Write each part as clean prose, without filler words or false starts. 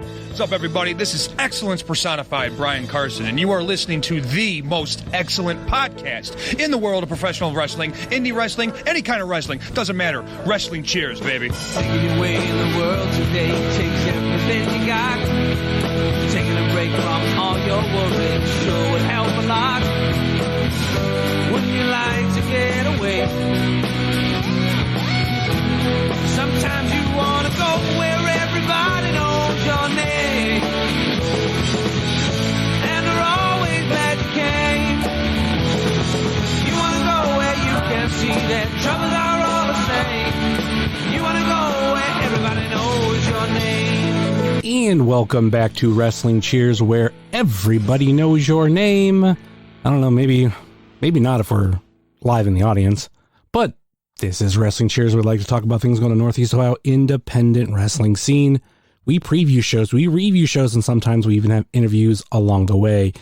What's up, everybody? This is Excellence Personified, Brian Carson, and you are listening to the most excellent podcast in the world of professional wrestling, indie wrestling, any kind of wrestling. Doesn't matter. Wrestling Cheers, baby. Taking your way in the world today takes everything you got. Taking a break from all your worries sure would help a lot. Wouldn't you like to get away? Sometimes you want to go where everybody knows your name, and they're always glad you came. You want to go where you can see that troubles are all the same. You want to go where everybody knows your name. And welcome back to Wrestling Cheers, where everybody knows your name. I don't know, maybe not if we're live in the audience, but this is Wrestling Cheers. We'd like to talk about things going on Northeast Ohio independent wrestling scene. We preview shows, we review shows, and sometimes we even have interviews along the way.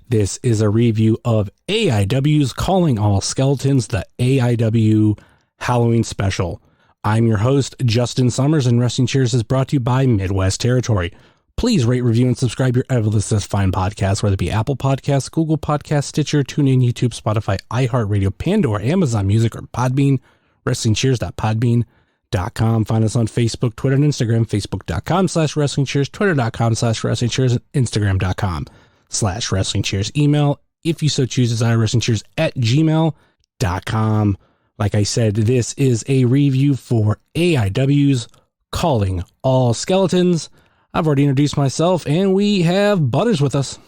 This is a review of AIW's Calling All Skeletons, the AIW Halloween Special. I'm your host, Justin Summers, and Wrestling Cheers is brought to you by Midwest Territory. Please rate, review, and subscribe your ever listened fine podcasts, whether it be Apple Podcasts, Google Podcasts, Stitcher, TuneIn, YouTube, Spotify, iHeartRadio, Pandora, Amazon Music, or Podbean. WrestlingCheers.podbean.com. Find us on Facebook, Twitter, and Instagram. Facebook.com/WrestlingCheers, Twitter.com/WrestlingCheers, Instagram.com/WrestlingCheers. Email, if you so choose, is WrestlingCheers@gmail.com. Like I said, this is a review for AIW's Calling All Skeletons. I've already introduced myself, and we have Butters with us.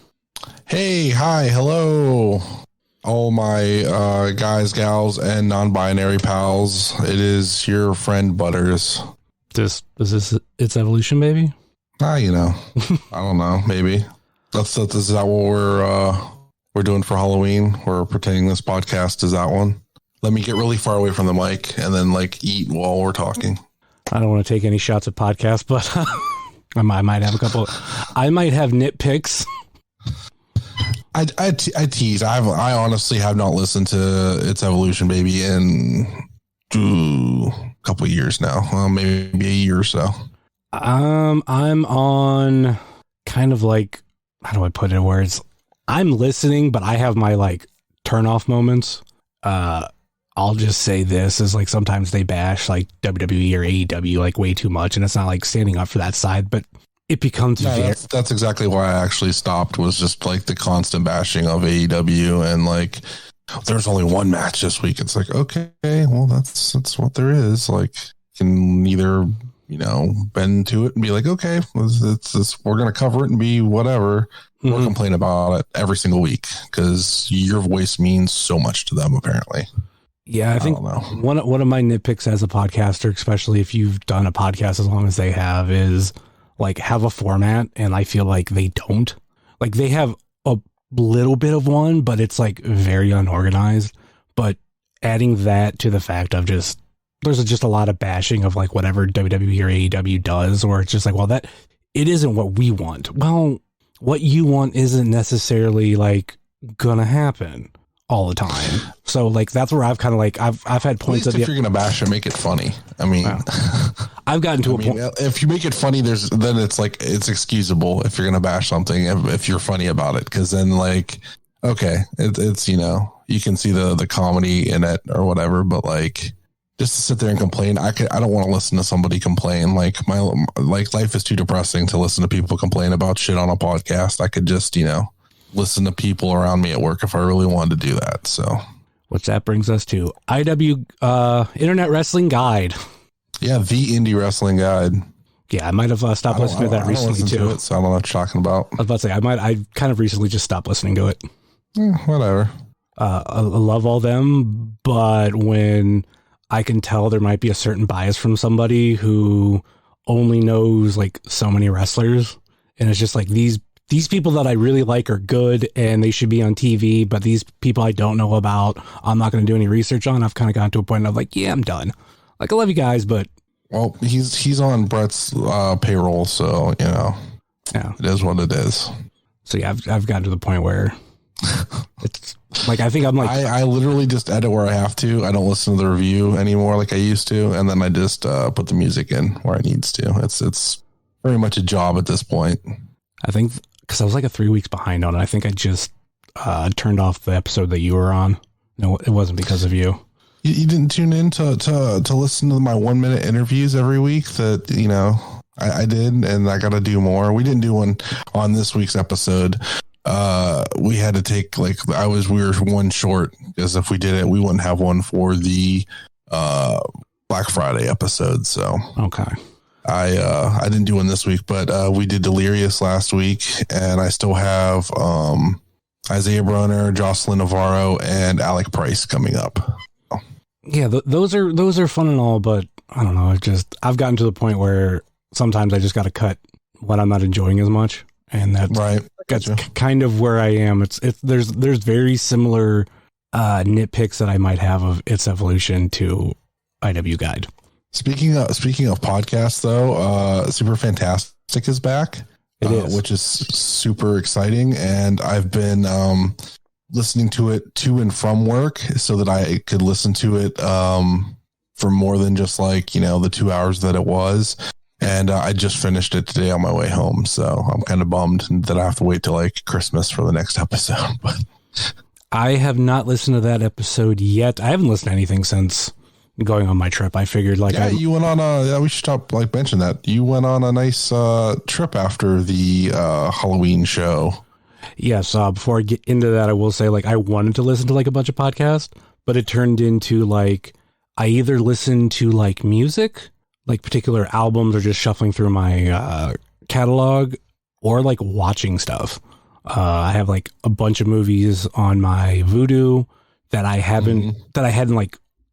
Hey, hi, hello. All my guys, gals, and non-binary pals. It is your friend Butters. Is this its evolution, baby? You know, I don't know. Maybe is that what we're doing for Halloween? We're pretending this podcast is that one. Let me get really far away from the mic and then eat while we're talking. I don't want to take any shots at podcasts, but I might have a couple. I might have nitpicks. I tease. I honestly have not listened to its evolution, baby, in a couple of years now. Maybe a year or so. I'm on kind of how do I put it in words? I'm listening, but I have my turn off moments. I'll just say this is sometimes they bash WWE or AEW way too much, and it's not standing up for that side, but it becomes that's exactly why I actually stopped, was just the constant bashing of AEW and there's only one match this week. It's okay, well that's what there is. You can either bend to it and be okay, it's we're gonna cover it and be whatever, or complain about it every single week because your voice means so much to them apparently. Yeah, I think one of my nitpicks as a podcaster, especially if you've done a podcast as long as they have, is have a format, and I feel they don't. They have a little bit of one, but it's very unorganized. But adding that to the fact of there's just a lot of bashing of whatever WWE or AEW does, or it's just it isn't what we want. Well, what you want isn't necessarily gonna happen all the time. So that's where I've kind of I've had points of if you're gonna bash it, make it funny. I mean, I've gotten to a point. If you make it funny, then it's it's excusable if you're gonna bash something if you're funny about it, because then okay, it's you can see the comedy in it or whatever, but just to sit there and complain, I don't want to listen to somebody complain. My life is too depressing to listen to people complain about shit on a podcast. I could just listen to people around me at work if I really wanted to do that. So, which that brings us to IW Internet Wrestling Guide. Yeah, the Indie Wrestling Guide. Yeah, I might have stopped listening to that recently too. So I don't know what you're talking about. I was about to say I kind of recently just stopped listening to it. Whatever. I love all them, but when I can tell there might be a certain bias from somebody who only knows so many wrestlers, and it's just these people that I really like are good and they should be on TV, but these people I don't know about, I'm not going to do any research on. I've kind of gotten to a point of yeah, I'm done. I love you guys, but well, he's on Brett's payroll, so yeah, it is what it is. So yeah, I've gotten to the point where it's I think I'm I literally just edit where I have to. I don't listen to the review anymore like I used to, and then I just put the music in where it needs to. It's very much a job at this point. I think because I was like 3 weeks behind on it. I think I just turned off the episode that you were on. No, it wasn't because of you. You didn't tune in to listen to my 1 minute interviews every week that, you know, I did, and I got to do more. We didn't do one on this week's episode. We had to take we were one short, because if we did it, we wouldn't have one for the Black Friday episode. So okay. I didn't do one this week, but we did Delirious last week, and I still have Isaiah Brunner, Jocelyn Navarro, and Alec Price coming up. Yeah, those are fun and all, but I don't know. I've gotten to the point where sometimes I just got to cut what I'm not enjoying as much, and that's right. That's kind of where I am. There's very similar nitpicks that I might have of its evolution to IW Guide. Speaking of podcasts, though, Super Fantastic is back. It is, which is super exciting, and I've been listening to it to and from work so that I could listen to it for more than just the 2 hours that it was. And I just finished it today on my way home, so I'm kind of bummed that I have to wait till Christmas for the next episode. But I have not listened to that episode yet. I haven't listened to anything since going on my trip. I figured you went on we should stop mention that you went on a nice trip after the Halloween show. Yes. Before I get into that, I will say I wanted to listen to a bunch of podcasts, but it turned into I either listened to music, particular albums, or just shuffling through my catalog, or watching stuff. I have a bunch of movies on my Vudu that I hadn't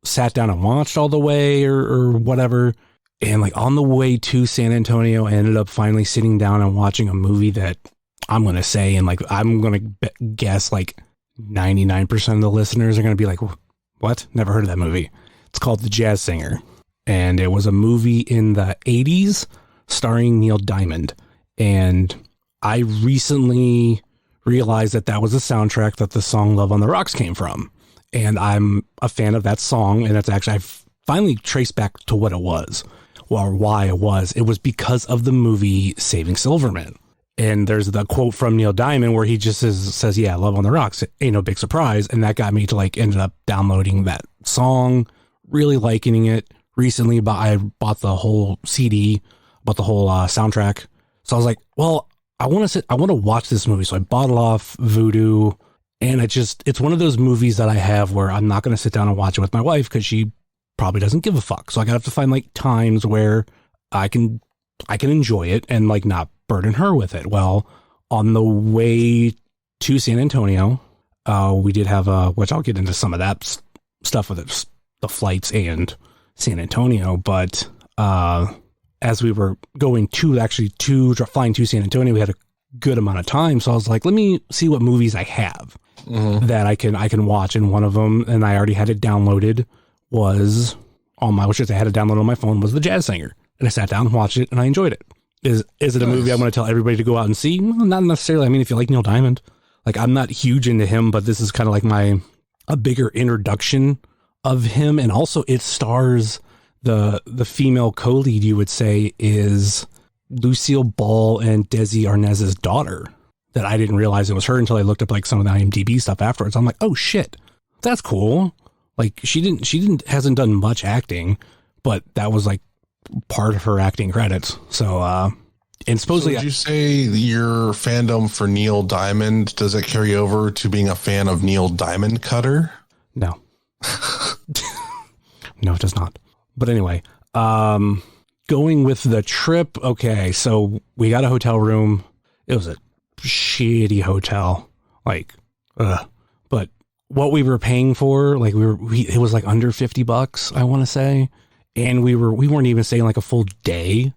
sat down and watched all the way or whatever. And on the way to San Antonio, I ended up finally sitting down and watching a movie that I'm going to say, and I'm going to guess 99% of the listeners are going to be like, what? Never heard of that movie. It's called The Jazz Singer. And it was a movie in the 80s starring Neil Diamond. And I recently realized that was a soundtrack that the song Love on the Rocks came from. And I'm a fan of that song. And that's actually, I've finally traced back to what it was, or why it was. It was because of the movie Saving Silverman. And there's the quote from Neil Diamond where he just says, yeah, Love on the Rocks, it ain't no big surprise. And that got me to ended up downloading that song, really liking it. Recently, I bought the whole CD, bought the whole soundtrack. So I was like, well, I want to watch this movie. So I bought it off Vudu, and it's one of those movies that I have where I'm not going to sit down and watch it with my wife because she probably doesn't give a fuck. So I have to find times where I can enjoy it and not burden her with it. Well, on the way to San Antonio, we did have which I'll get into some of that stuff with it, the flights and San Antonio, but as we were going flying to San Antonio, we had a good amount of time, so I was like, let me see what movies I have that I can watch. And one of them, and I already had it downloaded, was on my, which is I had it downloaded on my phone, was The Jazz Singer, and I sat down and watched it, and I enjoyed it. Is it a movie I'm going to tell everybody to go out and see? Well, not necessarily. I mean, if you like Neil Diamond, I'm not huge into him, but this is kind of a bigger introduction of him. And also it stars the female co-lead, you would say, is Lucille Ball and Desi Arnaz's daughter, that I didn't realize it was her until I looked up some of the IMDb stuff afterwards. I'm like, oh shit, that's cool. She hasn't done much acting, but that was part of her acting credits. So and supposedly, so would you say your fandom for Neil Diamond, does it carry over to being a fan of Neil Diamond Cutter? No. No, it does not. But anyway, going with the trip. Okay, so we got a hotel room. It was a shitty hotel, but what we were paying for, it was under $50, I want to say, and we weren't even staying a full day.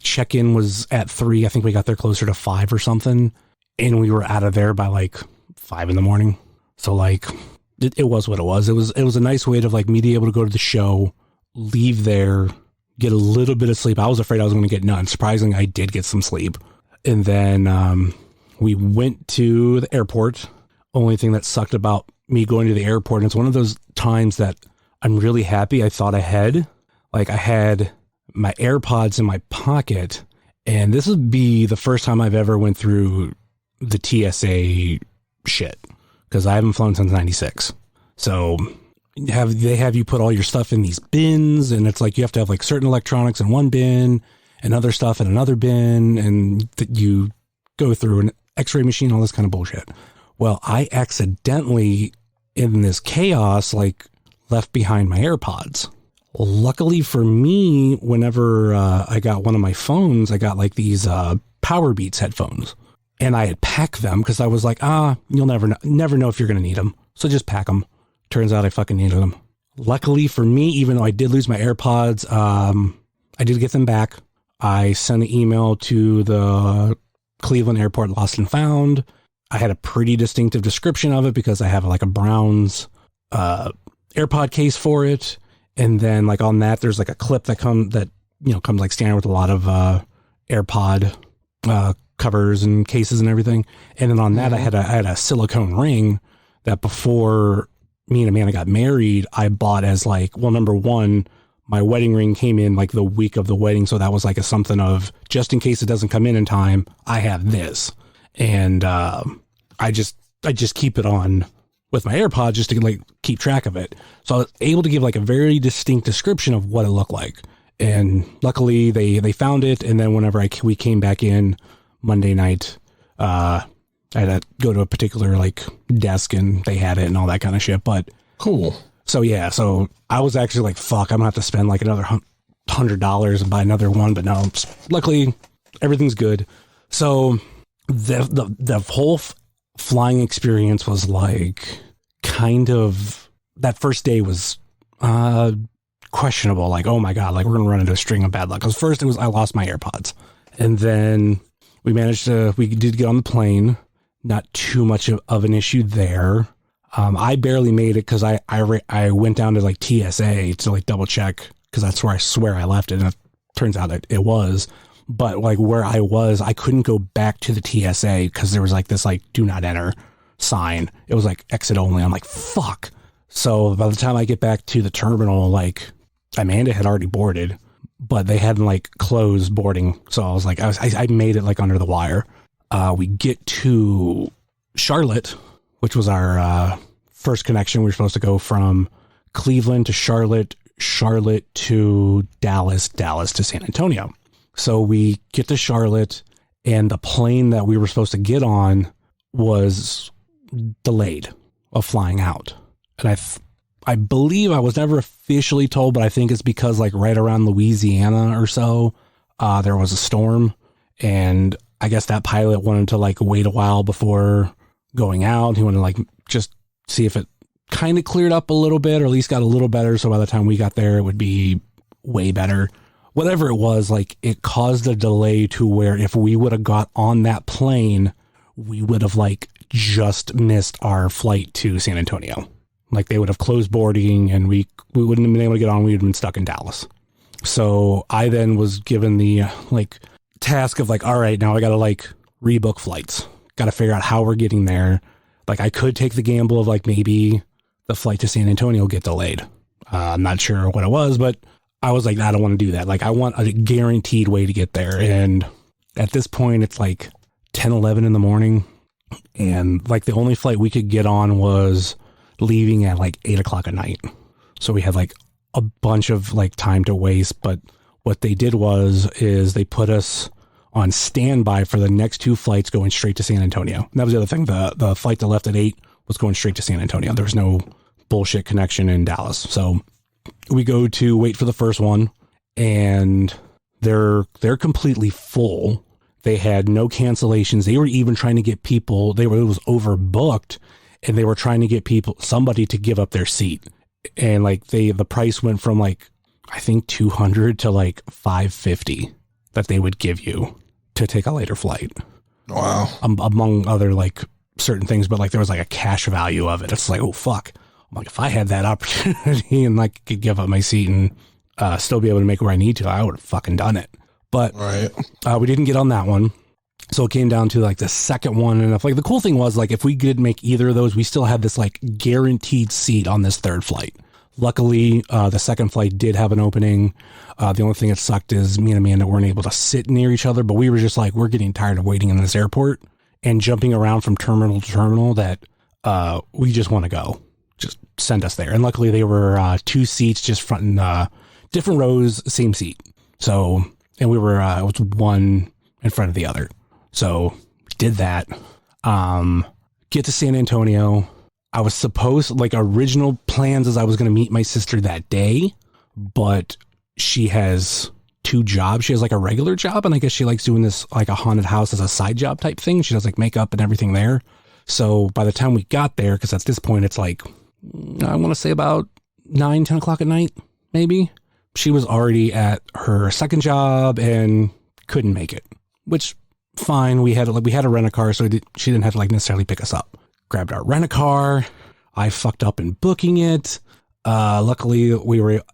Check-in was at 3. I think we got there closer to 5 or something, and we were out of there by 5 in the morning. So it was what it was. It was a nice way to me to be able to go to the show, leave there, get a little bit of sleep. I was afraid I was going to get none. Surprisingly, I did get some sleep. And then we went to the airport. Only thing that sucked about me going to the airport, and it's one of those times that I'm really happy I thought ahead. I had my AirPods in my pocket, And this would be the first time I've ever went through the TSA shit, because I haven't flown since 96. So they have you put all your stuff in these bins, and it's like you have to have like certain electronics in one bin and other stuff in another bin, and you go through an x-ray machine, all this kind of bullshit. Well, I accidentally, in this chaos, like left behind my AirPods. Luckily for me, whenever I got one of my phones, I got like these Powerbeats headphones, and I had packed them because I was like, you'll never know if you're going to need them. So just pack them. Turns out I fucking needed them. Luckily for me, even though I did lose my AirPods, I did get them back. I sent an email to the Cleveland Airport Lost and Found. I had a pretty distinctive description of it because I have like a Browns AirPod case for it. And then like on that, there's like a clip that comes like standard with a lot of AirPod covers and cases and everything. And then on that, I had a silicone ring that before me and Amanda got married, I bought as like, well, number one, my wedding ring came in like the week of the wedding. So that was like something of just in case it doesn't come in time, I have this. And I just keep it on with my AirPods just to like keep track of it. So I was able to give like a very distinct description of what it looked like. And luckily they found it. And then whenever we came back in Monday night, I had to go to a particular like desk and they had it and all that kind of shit. But cool. So yeah, so I was actually like, fuck, I'm gonna have to spend like another $100 and buy another one. But no, luckily everything's good. So the whole flying experience was like kind of, that first day was questionable. Like, oh my God, like we're gonna run into a string of bad luck. Because first I lost my AirPods, and then we did get on the plane. Not too much of an issue there. I barely made it because I went down to like TSA to like double check, because that's where I swear I left it, and it turns out it was. But like where I was, I couldn't go back to the TSA because there was like this like do not enter sign. It was like exit only. I'm like, fuck. So by the time I get back to the terminal, like Amanda had already boarded, but they hadn't like closed boarding. So I was like, I made it like under the wire. We get to Charlotte, which was our first connection. We were supposed to go from Cleveland to Charlotte, Charlotte to Dallas, Dallas to San Antonio. So we get to Charlotte, and the plane that we were supposed to get on was delayed of flying out. And I believe I was never officially told, but I think it's because like right around Louisiana or so, there was a storm, and I guess that pilot wanted to like wait a while before going out. He wanted to like just see if it kind of cleared up a little bit, or at least got a little better. So by the time we got there, it would be way better. Whatever it was, like it caused a delay to where if we would have got on that plane, we would have like just missed our flight to San Antonio. Like they would have closed boarding and we wouldn't have been able to get on. We would have been stuck in Dallas. So I then was given the like task of like, all right, now I got to like rebook flights. Got to figure out how we're getting there. Like I could take the gamble of like maybe the flight to San Antonio get delayed. I'm not sure what it was, but I was like, I don't want to do that. Like I want a guaranteed way to get there. And at this point it's like 10, 11 in the morning. And like the only flight we could get on was leaving at like 8 o'clock at night. So we had like a bunch of like time to waste. But what they did is they put us on standby for the next two flights going straight to San Antonio. And that was the other thing. The flight that left at 8 was going straight to San Antonio. There was no bullshit connection in Dallas. So we go to wait for the first one, and they're completely full. They had no cancellations. They were even trying to get people, it was overbooked, and they were trying to get somebody to give up their seat. And like the price went from like, I think $200 to like $550 that they would give you to take a later flight. Wow. Among other like certain things, but like there was like a cash value of it. It's like, oh fuck. I'm like, if I had that opportunity and like could give up my seat and still be able to make where I need to, I would have fucking done it. But right. We didn't get on that one. So it came down to like the second one. And if like the cool thing was like, if we could make either of those, we still had this like guaranteed seat on this third flight. Luckily, the second flight did have an opening. The only thing that sucked is me and Amanda weren't able to sit near each other, but we were just like, we're getting tired of waiting in this airport and jumping around from terminal to terminal that we just want to go. Just send us there. And luckily they were 2 seats just front and different rows, same seat. So, and we were, it was one in front of the other. So we did that. Get to San Antonio. I was supposed, like, original plans is I was going to meet my sister that day, but she has 2 jobs. She has like a regular job, and I guess she likes doing this like a haunted house as a side job type thing. She does like makeup and everything there. So by the time we got there, because at this point it's like, I want to say about 9-10 o'clock at night, maybe, she was already at her second job and couldn't make it, which fine. We had to rent a car, so she didn't have to like necessarily pick us up. Grabbed our rent-a-car. I fucked up in booking it. Luckily,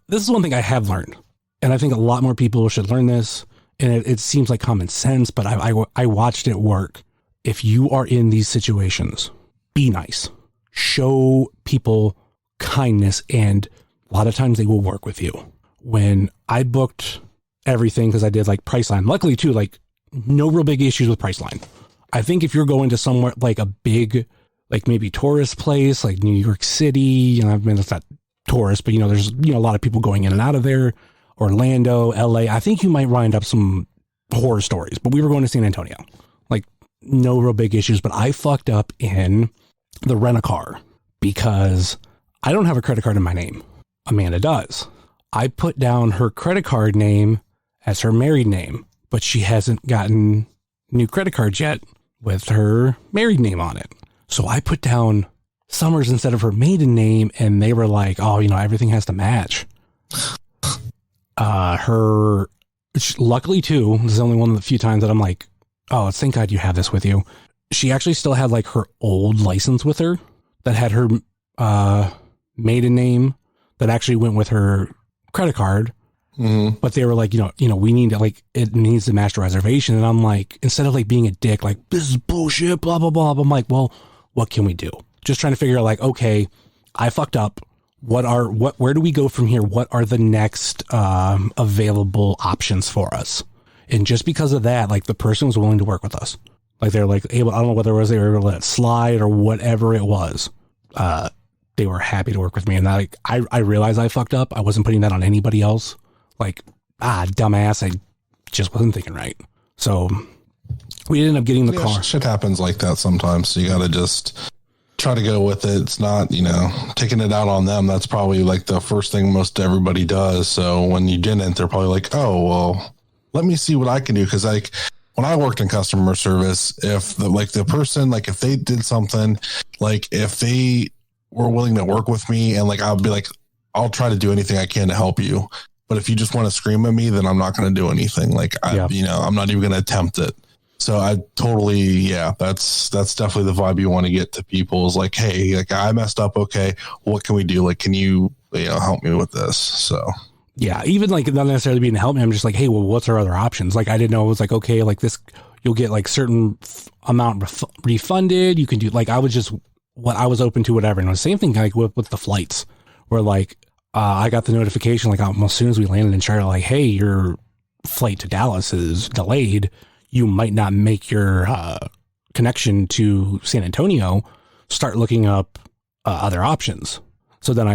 this is one thing I have learned, and I think a lot more people should learn this, and it seems like common sense, but I watched it work. If you are in these situations, be nice. Show people kindness, and a lot of times they will work with you. When I booked everything, because I did like Priceline, luckily too, like no real big issues with Priceline. I think if you're going to somewhere like a big, like maybe tourist place, like New York City, I mean, it's not tourist, but there's, a lot of people going in and out of there, Orlando, LA, I think you might wind up some horror stories, but we were going to San Antonio, like no real big issues, but I fucked up in the rent-a-car because I don't have a credit card in my name. Amanda does. I put down her credit card name as her married name, but she hasn't gotten new credit cards yet with her married name on it. So I put down Summers instead of her maiden name, and they were like, oh, everything has to match. Luckily too, this is only one of the few times that I'm like, oh, thank God you have this with you. She actually still had like her old license with her that had her maiden name that actually went with her credit card. Mm-hmm. But they were like, we need to, like, it needs to match the reservation. And I'm like, instead of like being a dick, like, this is bullshit, blah, blah, blah. I'm like, well, what can we do? Just trying to figure out like, okay, I fucked up. Where do we go from here? What are the next available options for us? And just because of that, like, the person was willing to work with us. Like, they're like able, I don't know whether it was they were able to let it slide or whatever it was. They were happy to work with me. And I realized I fucked up. I wasn't putting that on anybody else. Like, dumbass, I just wasn't thinking right. So we ended up getting the car. Shit happens like that sometimes. So you got to just try to go with it. It's not, taking it out on them. That's probably like the first thing most everybody does. So when you didn't, they're probably like, oh, well, let me see what I can do. Cause like when I worked in customer service, if the person, like if they did something, like if they were willing to work with me and like, I'll be like, I'll try to do anything I can to help you. But if you just want to scream at me, then I'm not going to do anything. Like, I'm not even going to attempt it. So I totally, that's definitely the vibe you want to get to people is like, hey, like I messed up. Okay. What can we do? Like, can you, help me with this? So. Yeah. Even like not necessarily being to help me. I'm just like, hey, well, what's our other options? Like, I didn't know it was like, okay, like this, you'll get like certain amount refunded. You can do like, I was open to whatever. And the same thing like with the flights where like, I got the notification like almost as soon as we landed in Charlotte, like, hey, your flight to Dallas is delayed. You might not make your connection to San Antonio. Start looking up other options. So then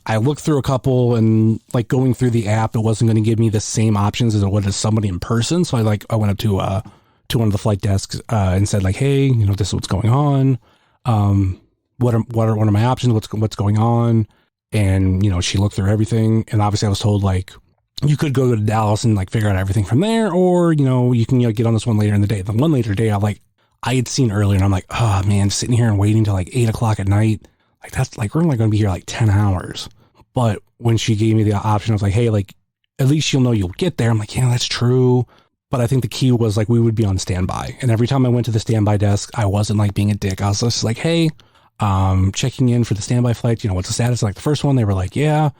I looked through a couple and like going through the app, it wasn't going to give me the same options as it would as somebody in person. So I went up to one of the flight desks and said like, hey, this is what's going on. What are my options? What's going on? And, she looked through everything. And obviously I was told like, you could go to Dallas and like figure out everything from there, or, you can get on this one later in the day. The one later day I had seen earlier and I'm like, oh man, sitting here and waiting till like 8 o'clock at night. Like that's like, we're only going to be here like 10 hours. But when she gave me the option, I was like, hey, like at least you'll know you'll get there. I'm like, yeah, that's true. But I think the key was like, we would be on standby. And every time I went to the standby desk, I wasn't like being a dick. I was just like, hey, checking in for the standby flight, what's the status? Like the first one, they were like, yeah,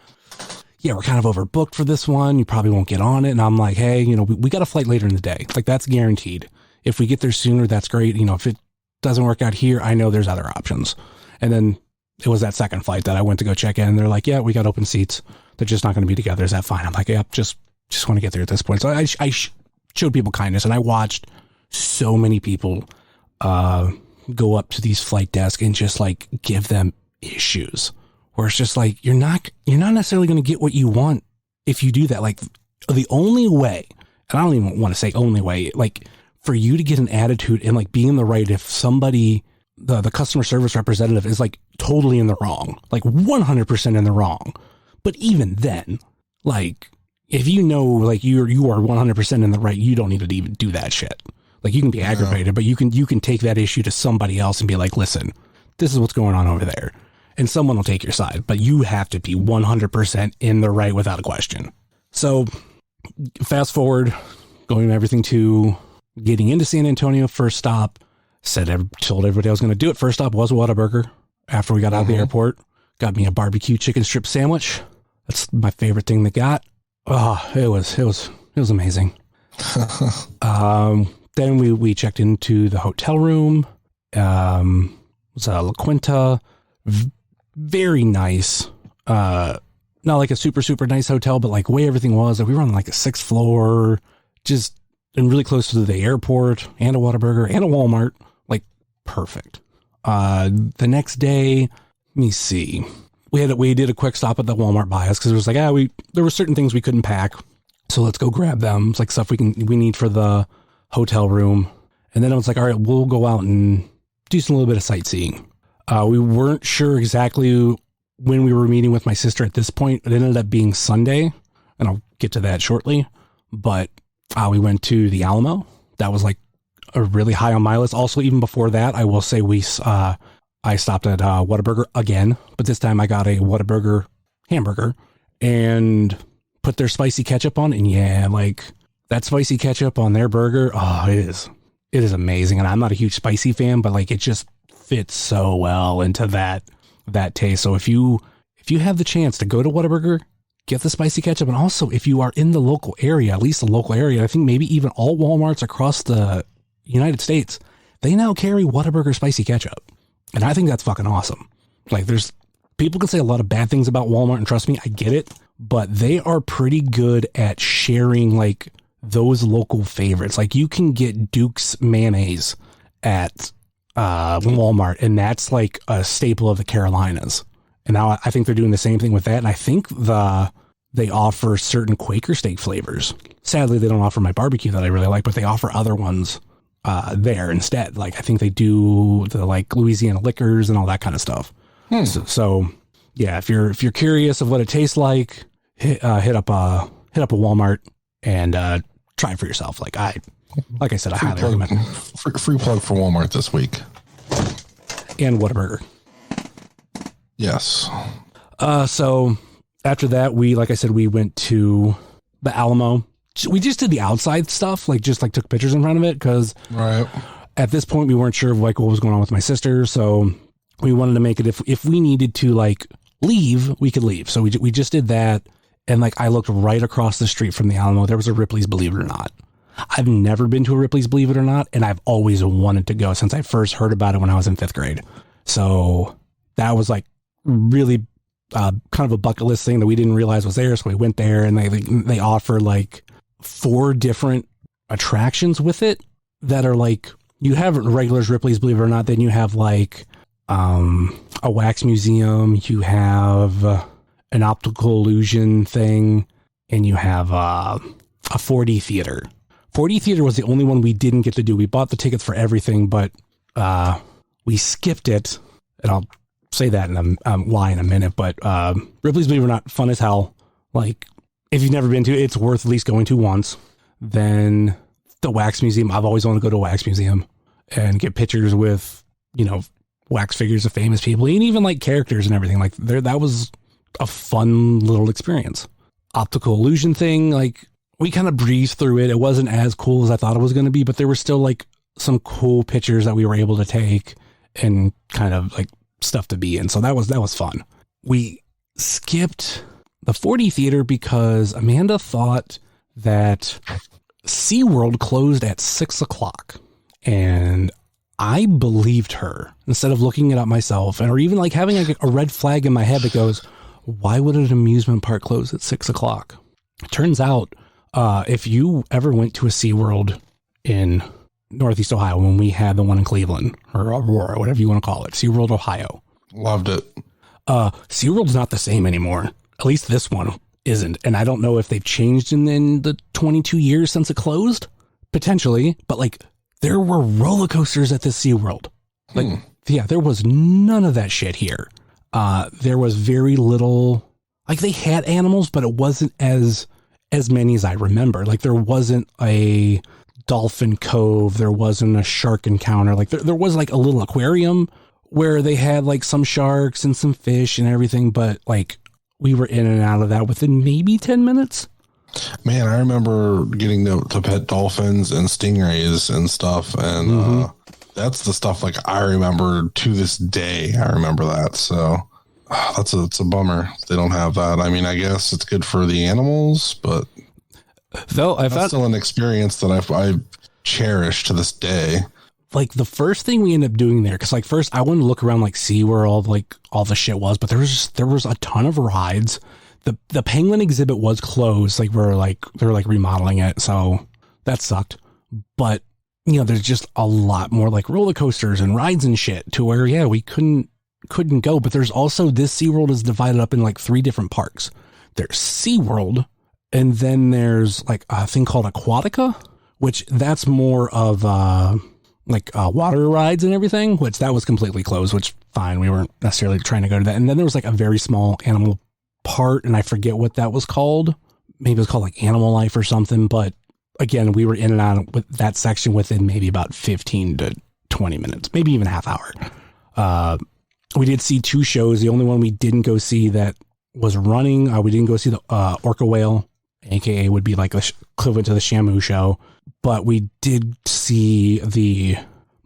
we're kind of overbooked for this one. You probably won't get on it. And I'm like, hey, we got a flight later in the day. Like that's guaranteed. If we get there sooner, that's great. If it doesn't work out here, I know there's other options. And then it was that second flight that I went to go check in. And they're like, yeah, we got open seats. They're just not going to be together. Is that fine? I'm like, yeah, just want to get there at this point. So I showed people kindness, and I watched so many people go up to these flight desks and just like give them issues, where it's just like, you're not necessarily going to get what you want if you do that. Like, the only way, and I don't even want to say only way, like, for you to get an attitude and like be in the right, if somebody, the customer service representative is like totally in the wrong, like 100% in the wrong. But even then, like, if you know, like you are 100% in the right, you don't need to even do that shit. Like, you can be aggravated, but you can take that issue to somebody else and be like, listen, this is what's going on over there. And someone will take your side, but you have to be 100% in the right without a question. So fast forward, going everything to getting into San Antonio, first stop, told everybody I was going to do it. First stop was Whataburger. After we got out of the airport, got me a barbecue chicken strip sandwich. That's my favorite thing they got. Oh, it was amazing. Then we checked into the hotel room. It was La Quinta. Very nice. Not like a super, super nice hotel, but like way everything was. We were on like a 6th floor, just and really close to the airport and a Whataburger and a Walmart. Like, perfect. The next day, let me see. We did a quick stop at the Walmart by us because it was like, there were certain things we couldn't pack, so let's go grab them. It's like stuff we need for the hotel room. And then I was like, all right, we'll go out and do a little bit of sightseeing. We weren't sure exactly when we were meeting with my sister at this point. It ended up being Sunday, and I'll get to that shortly. But we went to the Alamo. That was like a really high on my list. Also, even before that, I will say I stopped at Whataburger again, but this time I got a Whataburger hamburger and put their spicy ketchup on. And yeah, like that spicy ketchup on their burger, oh, it is amazing. And I'm not a huge spicy fan, but like it just fits so well into that taste. So if you have the chance to go to Whataburger, get the spicy ketchup. And also, if you are in the local area, at least the local area, I think maybe even all Walmarts across the United States, they now carry Whataburger spicy ketchup. And I think that's fucking awesome. Like, people can say a lot of bad things about Walmart, and trust me, I get it, but they are pretty good at sharing like those local favorites. Like, you can get Duke's mayonnaise at Walmart, and that's like a staple of the Carolinas. And now I think they're doing the same thing with that. And I think they offer certain Quaker steak flavors. Sadly, they don't offer my barbecue that I really like, but they offer other ones there instead. Like, I think they do the like Louisiana liquors and all that kind of stuff. So yeah, if you're curious of what it tastes like, hit up a Walmart and try it for yourself. Like I said, I highly recommend. Free plug for Walmart this week. And Whataburger. Yes. So after that, we went to the Alamo. We just did the outside stuff, like took pictures in front of it, because at this point we weren't sure of like what was going on with my sister. So we wanted to make it if we needed to like leave, we could leave. So we just did that. And like, I looked right across the street from the Alamo. There was a Ripley's, believe it or not. I've never been to a Ripley's, believe it or not. And I've always wanted to go since I first heard about it when I was in 5th grade. So that was like really kind of a bucket list thing that we didn't realize was there. So we went there, and they offer like 4 different attractions with it that are like, you have regulars Ripley's, believe it or not. Then you have like a wax museum, you have an optical illusion thing, and you have a 4D theater. 4D theater was the only one we didn't get to do. We bought the tickets for everything, but we skipped it. And I'll say that in a lie in a minute. But Ripley's, believe it or not, fun as hell. Like, if you've never been to it, it's worth at least going to once. Then the wax museum. I've always wanted to go to a wax museum and get pictures with, wax figures of famous people, and even like characters and everything. Like, that was a fun little experience. Optical illusion thing, like, we kind of breezed through it. It wasn't as cool as I thought it was going to be, but there were still like some cool pictures that we were able to take and kind of like stuff to be in. So that was fun. We skipped the 4D theater because Amanda thought that SeaWorld closed at 6:00, and I believed her instead of looking it up myself, or even like having a red flag in my head that goes, why would an amusement park close at 6 o'clock? It turns out, if you ever went to a SeaWorld in Northeast Ohio, when we had the one in Cleveland or Aurora, whatever you want to call it, SeaWorld, Ohio. Loved it. SeaWorld's not the same anymore. At least this one isn't. And I don't know if they've changed in the 22 years since it closed. Potentially. But like, there were roller coasters at this SeaWorld. Like, yeah, there was none of that shit here. There was very little, like they had animals, but it wasn't as many as I remember. Like there wasn't a dolphin cove. There wasn't a shark encounter. Like there was like a little aquarium where they had like some sharks and some fish and everything. But like we were in and out of that within maybe 10 minutes. Man, I remember getting to pet dolphins and stingrays and stuff. And that's the stuff like I remember to this day. I remember that. So it's a bummer they don't have that. I mean, I guess it's good for the animals, but though that's still an experience that I cherish to this day. Like the first thing we ended up doing there, because like first I wanted to look around like see where all the shit was, but there was a ton of rides. The penguin exhibit was closed, like they were remodeling it, so that sucked. But you know, there's just a lot more like roller coasters and rides and shit to where we couldn't go. But there's also this SeaWorld is divided up in like 3 different parks. There's SeaWorld, and then there's like a thing called Aquatica, which that's more of water rides and everything, which that was completely closed, which fine. We weren't necessarily trying to go to that. And then there was like a very small animal part, and I forget what that was called. Maybe it was called like Animal Life or something. But again, we were in and out with that section within maybe about 15 to 20 minutes, maybe even a half hour. We did see 2 shows. The only one we didn't go see that was running, we didn't go see the Orca Whale, aka would be like the equivalent to the Shamu show. But we did see the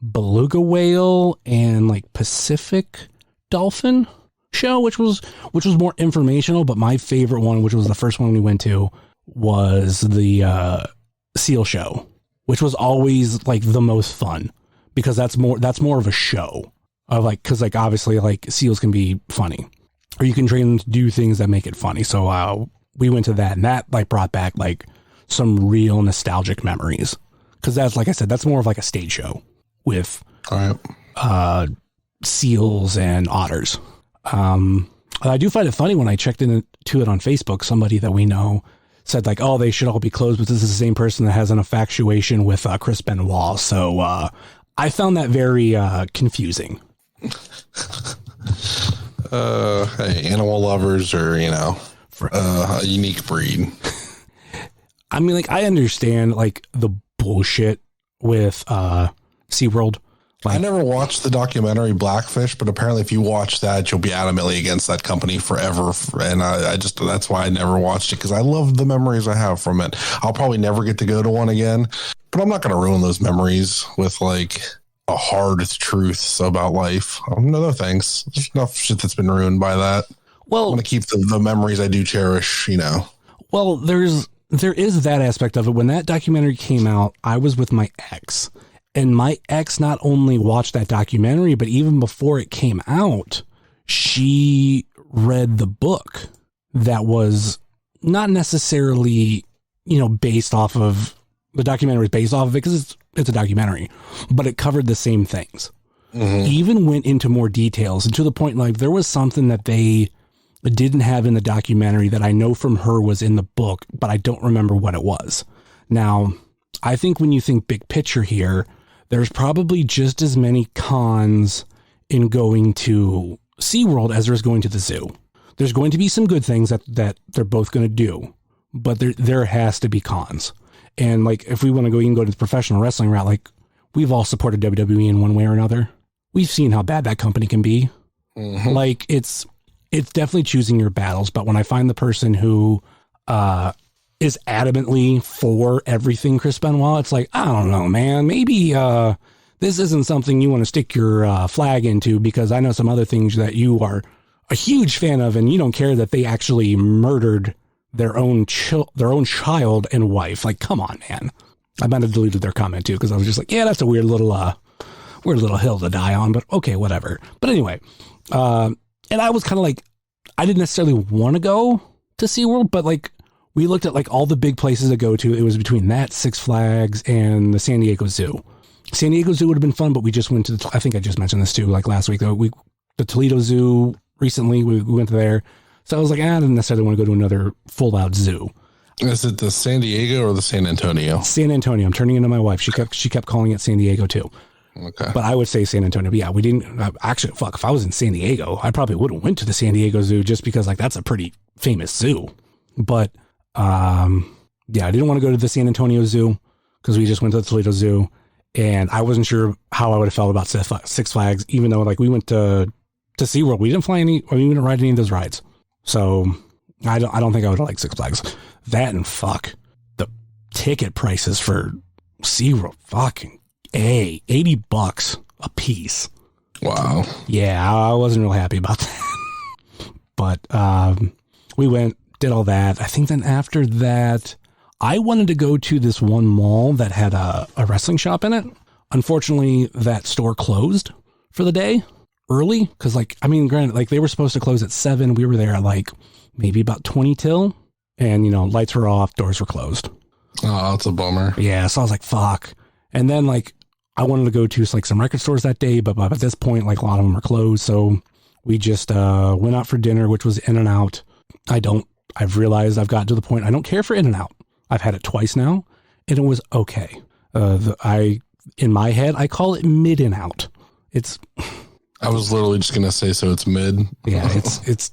Beluga Whale and like Pacific Dolphin show, which was more informational. But my favorite one, which was the first one we went to, was the Seal show, which was always like the most fun because that's more of a show of like, because like obviously like seals can be funny, or you can train them to do things that make it funny. So we went to that, and that like brought back like some real nostalgic memories, because that's, like I said, that's more of like a stage show with seals and otters. I do find it funny when I checked into it on Facebook, somebody that we know said like, oh, they should all be closed, but this is the same person that has an infatuation with Chris Benoit. So I found that very confusing. Hey, animal lovers are, a unique breed. I mean, like, I understand like the bullshit with SeaWorld. I never watched the documentary Blackfish, but apparently if you watch that, you'll be adamantly against that company forever. And that's why I never watched it, because I love the memories I have from it. I'll probably never get to go to one again, but I'm not going to ruin those memories with like a hard truth about life. No thanks. There's enough shit that's been ruined by that. Well, I'm going to keep the memories I do cherish, Well, there is that aspect of it. When that documentary came out, I was with my ex. And my ex not only watched that documentary, but even before it came out, she read the book that was not necessarily, based off of the documentary, was based off of it because it's a documentary, but it covered the same things. Mm-hmm. Even went into more details, and to the point like there was something that they didn't have in the documentary that I know from her was in the book, but I don't remember what it was. Now, I think when you think big picture here, there's probably just as many cons in going to SeaWorld as there's going to the zoo. There's going to be some good things that they're both going to do, but there has to be cons. And like, if we want to go, you can go to the professional wrestling route. Like, we've all supported WWE in one way or another. We've seen how bad that company can be. Mm-hmm. Like, it's definitely choosing your battles. But when I find the person who is adamantly for everything Chris Benoit, it's like, I don't know, man, maybe this isn't something you want to stick your flag into, because I know some other things that you are a huge fan of, and you don't care that they actually murdered their own child and wife. Like, come on, man. I might have deleted their comment too, because I was just like, yeah, that's a weird little we're a little hill to die on, but okay, whatever. But anyway, and I was kind of like, I didn't necessarily want to go to SeaWorld, but like we looked at like all the big places to go to. It was between that, Six Flags, and the San Diego Zoo. San Diego Zoo would have been fun, but we just went to, I think I just mentioned this too, like last week, though. The Toledo Zoo recently, we went there. So I was like, I didn't necessarily want to go to another full out zoo. Is it the San Diego or the San Antonio? San Antonio. I'm turning into my wife. She kept calling it San Diego too. Okay. But I would say San Antonio. But yeah, we didn't actually, if I was in San Diego, I probably would have went to the San Diego Zoo just because like that's a pretty famous zoo. But yeah, I didn't want to go to the San Antonio Zoo because we just went to the Toledo Zoo. And I wasn't sure how I would have felt about Six Flags, even though like we went to SeaWorld. We didn't fly any, or we didn't ride any of those rides. So I don't think I would have liked Six Flags. That and fuck the ticket prices for SeaWorld. Fucking $80 a piece. Wow. Yeah, I wasn't real happy about that. But we went, did all that. I think then after that, I wanted to go to this one mall that had a wrestling shop in it. Unfortunately, that store closed for the day early because, like, I mean, granted, like they were supposed to close at 7. We were there at like maybe about 20 till, and you know, lights were off, doors were closed. Oh, that's a bummer. Yeah, so I was like, fuck. And then like I wanted to go to like some record stores that day, but at this point, like a lot of them were closed. So we just went out for dinner, which was In-N-Out. I've realized I've gotten to the point I don't care for In-N-Out. I've had it twice now, and it was okay. In my head, I call it mid-in-out. It's. I was literally just gonna say, so it's mid. Yeah, it's.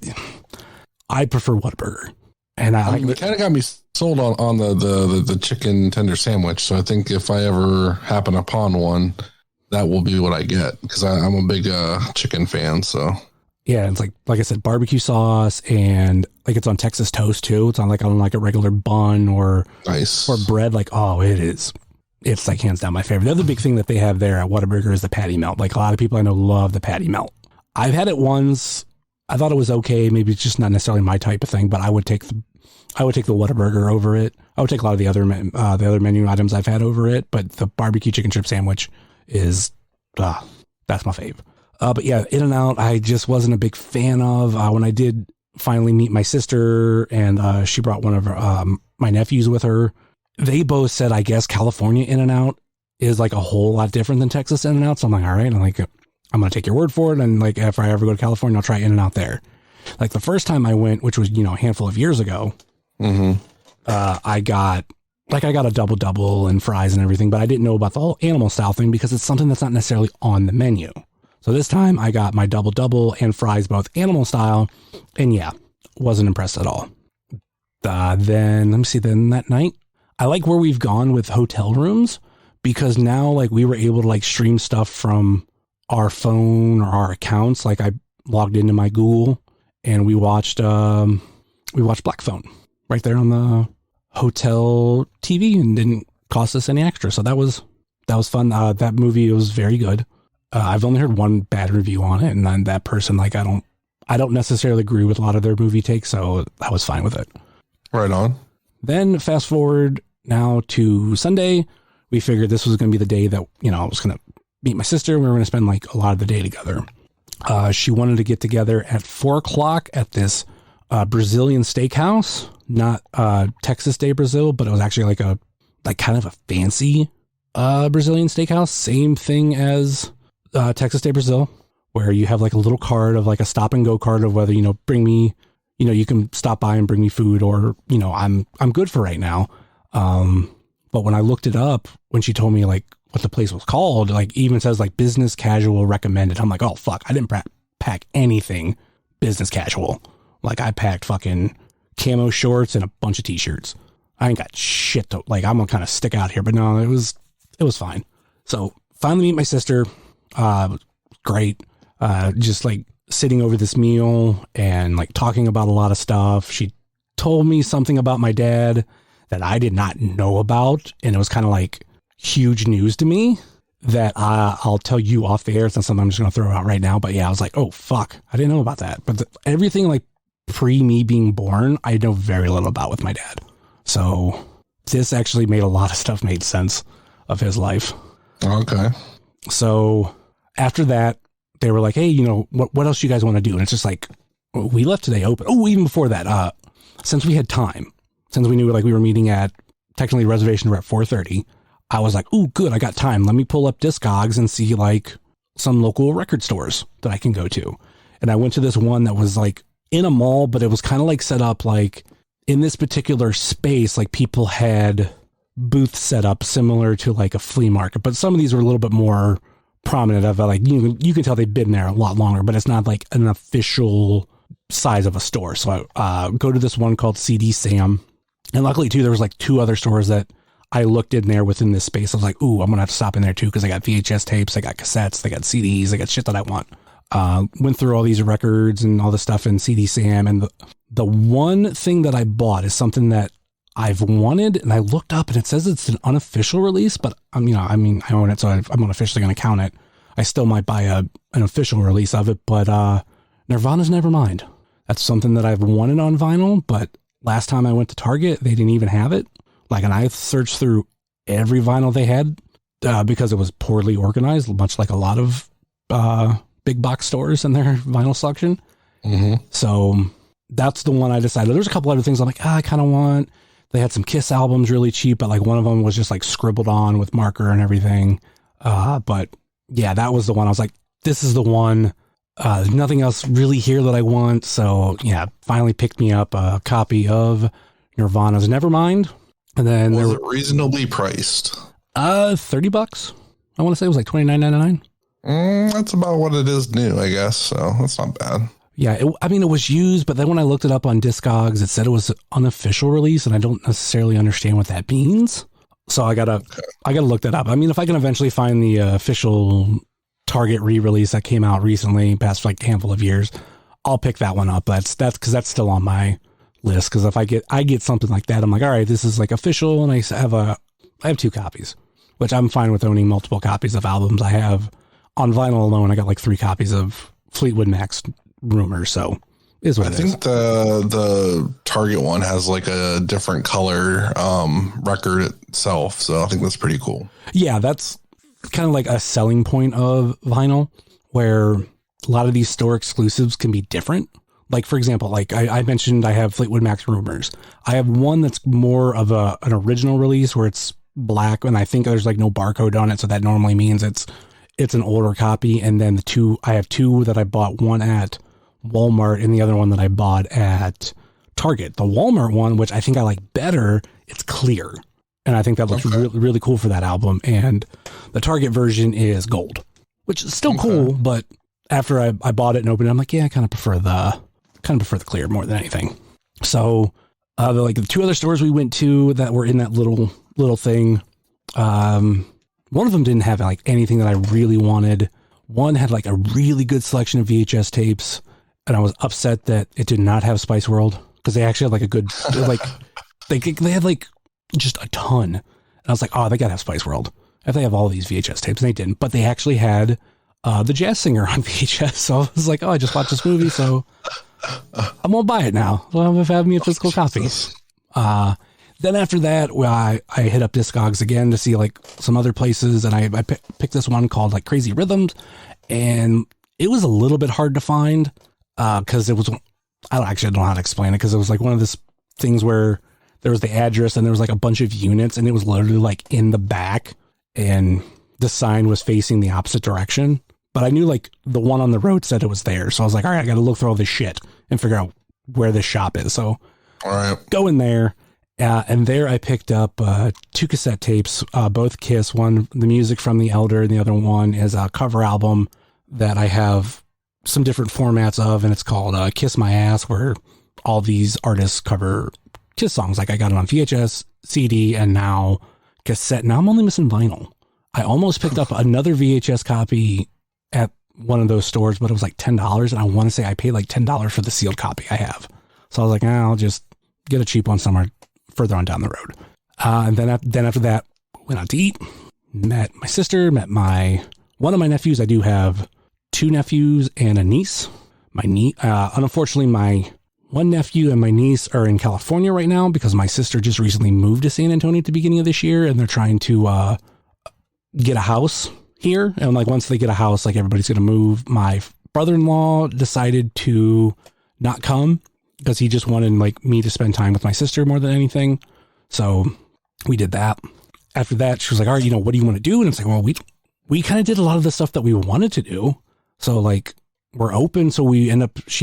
I prefer Whataburger, and I mean, it kind of got me sold on the chicken tender sandwich. So I think if I ever happen upon one, that will be what I get because I'm a big chicken fan. So. Yeah, it's like I said, barbecue sauce, and like it's on Texas toast too. It's on like a regular bun or nice or bread. Like, oh, it is. It's like hands down my favorite. The other big thing that they have there at Whataburger is the patty melt. Like a lot of people I know love the patty melt. I've had it once. I thought it was okay. Maybe it's just not necessarily my type of thing, but I would take the Whataburger over it. I would take a lot of the other menu items I've had over it, but the barbecue chicken strip sandwich is that's my fave. But yeah, In-N-Out, I just wasn't a big fan of. When I did finally meet my sister, and she brought one of my nephews with her, they both said, I guess California In-N-Out is like a whole lot different than Texas In-N-Out. So I'm like, all right, I'm going to take your word for it. And like, if I ever go to California, I'll try In-N-Out there. Like the first time I went, which was, you know, a handful of years ago, I got a double and fries and everything, but I didn't know about the whole animal style thing because it's something that's not necessarily on the menu. So this time I got my double and fries, both animal style, and yeah, wasn't impressed at all. Then let me see. Then that night, I like where we've gone with hotel rooms because now like we were able to like stream stuff from our phone or our accounts. Like I logged into my Google and we watched Black Phone right there on the hotel TV and didn't cost us any extra. So that was fun. That movie was very good. I've only heard one bad review on it, and then that person, like, I don't necessarily agree with a lot of their movie takes, so I was fine with it. Right on. Then fast forward now to Sunday. We figured this was going to be the day that, you know, I was going to meet my sister. We were going to spend like a lot of the day together. She wanted to get together at 4:00 at this Brazilian steakhouse, not Texas Day Brazil, but it was actually like kind of a fancy Brazilian steakhouse. Same thing as Texas Day Brazil, where you have like a little card of like a stop and go card of whether, you know, bring me, you know, you can stop by and bring me food, or, you know, I'm good for right now. But when I looked it up, when she told me like what the place was called, like even says like business casual recommended. I'm like, oh fuck, I didn't pack anything business casual. Like I packed fucking camo shorts and a bunch of t-shirts. I ain't got shit to, like, I'm gonna kind of stick out here, but no, it was fine. So finally meet my sister. Great. Just like sitting over this meal and like talking about a lot of stuff. She told me something about my dad that I did not know about. And it was kind of like huge news to me that I'll tell you off the air. It's not something I'm just going to throw out right now, but yeah, I was like, oh fuck, I didn't know about that. But everything like pre me being born, I know very little about with my dad. So this actually made a lot of stuff made sense of his life. Okay. So after that, they were like, hey, you know, what else you guys want to do? And it's just like, we left today open. Oh, even before that, since we had time, since we knew like we were meeting at, technically reservations were at 4:30, I was like, ooh, good, I got time. Let me pull up Discogs and see like some local record stores that I can go to. And I went to this one that was like in a mall, but it was kind of like set up like in this particular space, like people had booths set up similar to like a flea market, but some of these were a little bit more prominent of like, you can tell they've been there a lot longer, but it's not like an official size of a store. So I go to this one called CD Sam. And luckily too, there was like 2 other stores that I looked in there within this space. I was like, ooh, I'm going to have to stop in there too. Cause I got VHS tapes, I got cassettes, they got CDs, I got shit that I want. Went through all these records and all this stuff in CD Sam. And the one thing that I bought is something that I've wanted, and I looked up and it says it's an unofficial release, but I own it. So I'm unofficially going to count it. I still might buy an official release of it, but, Nirvana's Nevermind. That's something that I've wanted on vinyl, but last time I went to Target, they didn't even have it. Like, and I searched through every vinyl they had, because it was poorly organized, much like a lot of, big box stores in their vinyl selection. Mm-hmm. So that's the one I decided. There's a couple other things I'm like, I kind of want. They had some Kiss albums really cheap, but like one of them was just like scribbled on with marker and everything. But yeah, that was the one I was like, this is the one. There's nothing else really here that I want. So yeah, finally picked me up a copy of Nirvana's Nevermind. And then was it reasonably priced? $30. I want to say it was like $29.99. That's about what it is new, I guess. So that's not bad. Yeah, it was used, but then when I looked it up on Discogs, it said it was an unofficial release, and I don't necessarily understand what that means. So I gotta look that up. I mean, if I can eventually find the official Target re-release that came out recently, past like a handful of years, I'll pick that one up. That's because that's still on my list. Because if I get something like that, I'm like, all right, this is like official, and I have 2 copies, which I'm fine with owning multiple copies of albums. I have on vinyl alone, I got like 3 copies of Fleetwood Mac's Rumors, so is what it is. I think the Target one has like a different color record itself, so I think that's pretty cool. Yeah, that's kind of like a selling point of vinyl, where a lot of these store exclusives can be different. Like, for example, like I mentioned, I have Fleetwood Mac's Rumors. I have one that's more of an original release where it's black, and I think there's like no barcode on it, so that normally means it's an older copy. And then I have 2 that I bought, one at Walmart and the other one that I bought at Target. The Walmart one, which I think I like better, it's clear. And I think that looks really, really cool for that album. And the Target version is gold, which is still cool. But after I bought it and opened it, I'm like, yeah, I kind of prefer the clear more than anything. So the 2 other stores we went to that were in that little thing, one of them didn't have like anything that I really wanted. One had like a really good selection of VHS tapes, and I was upset that it did not have Spice World, because they actually had like a good, like they had like just a ton. And I was like, oh, they gotta have Spice World if they have all these VHS tapes, and they didn't. But they actually had the Jazz Singer on VHS, so I was like, oh, I just watched this movie, so I'm gonna buy it now. Well, if I have me a physical copy. Then after that, I hit up Discogs again to see like some other places, and I picked this one called like Crazy Rhythms, and it was a little bit hard to find because it was, I don't know how to explain it, because it was like one of those things where there was the address and there was like a bunch of units, and it was literally like in the back, and the sign was facing the opposite direction. But I knew like the one on the road said it was there, so I was like, all right, I got to look through all this shit and figure out where this shop is. So all right, go in there. And there I picked up 2 cassette tapes, both Kiss, one, the music from The Elder, and the other one is a cover album that I have some different formats of, and it's called Kiss My Ass, where all these artists cover Kiss songs. Like I got it on VHS, CD, and now cassette. Now I'm only missing vinyl. I almost picked up another VHS copy at one of those stores, but it was like $10, and I want to say I paid like $10 for the sealed copy I have. So I was like, I'll just get a cheap one somewhere further on down the road. And then after that, went out to eat, met my sister, met one of my nephews. I do have 2 nephews and a niece. Unfortunately, my one nephew and my niece are in California right now because my sister just recently moved to San Antonio at the beginning of this year, and they're trying to get a house here. And like, once they get a house, like everybody's going to move. My brother-in-law decided to not come because he just wanted like me to spend time with my sister more than anything. So we did that. After that, she was like, all right, what do you want to do? And it's like, well, we kind of did a lot of the stuff that we wanted to do. So like, we're open. So she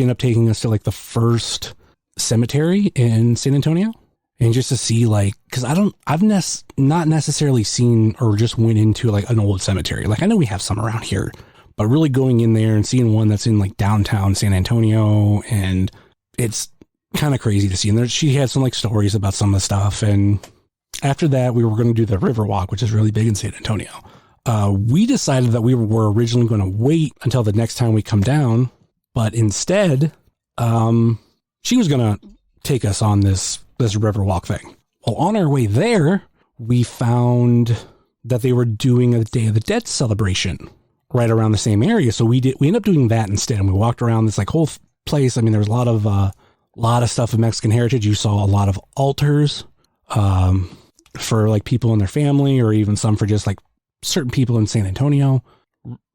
ended up taking us to like the first cemetery in San Antonio, and just to see like, cause I've not necessarily seen or just went into like an old cemetery. Like I know we have some around here, but really going in there and seeing one that's in like downtown San Antonio, and it's kind of crazy to see. And there, she had some like stories about some of the stuff. And after that, we were going to do the Riverwalk, which is really big in San Antonio. We decided that we were originally going to wait until the next time we come down, but instead, she was going to take us on this Riverwalk thing. Well, on our way there, we found that they were doing a Day of the Dead celebration right around the same area. So we ended up doing that instead. And we walked around this like whole place. I mean, there was a lot of stuff of Mexican heritage. You saw a lot of altars, for like people in their family, or even some for just like certain people in San Antonio.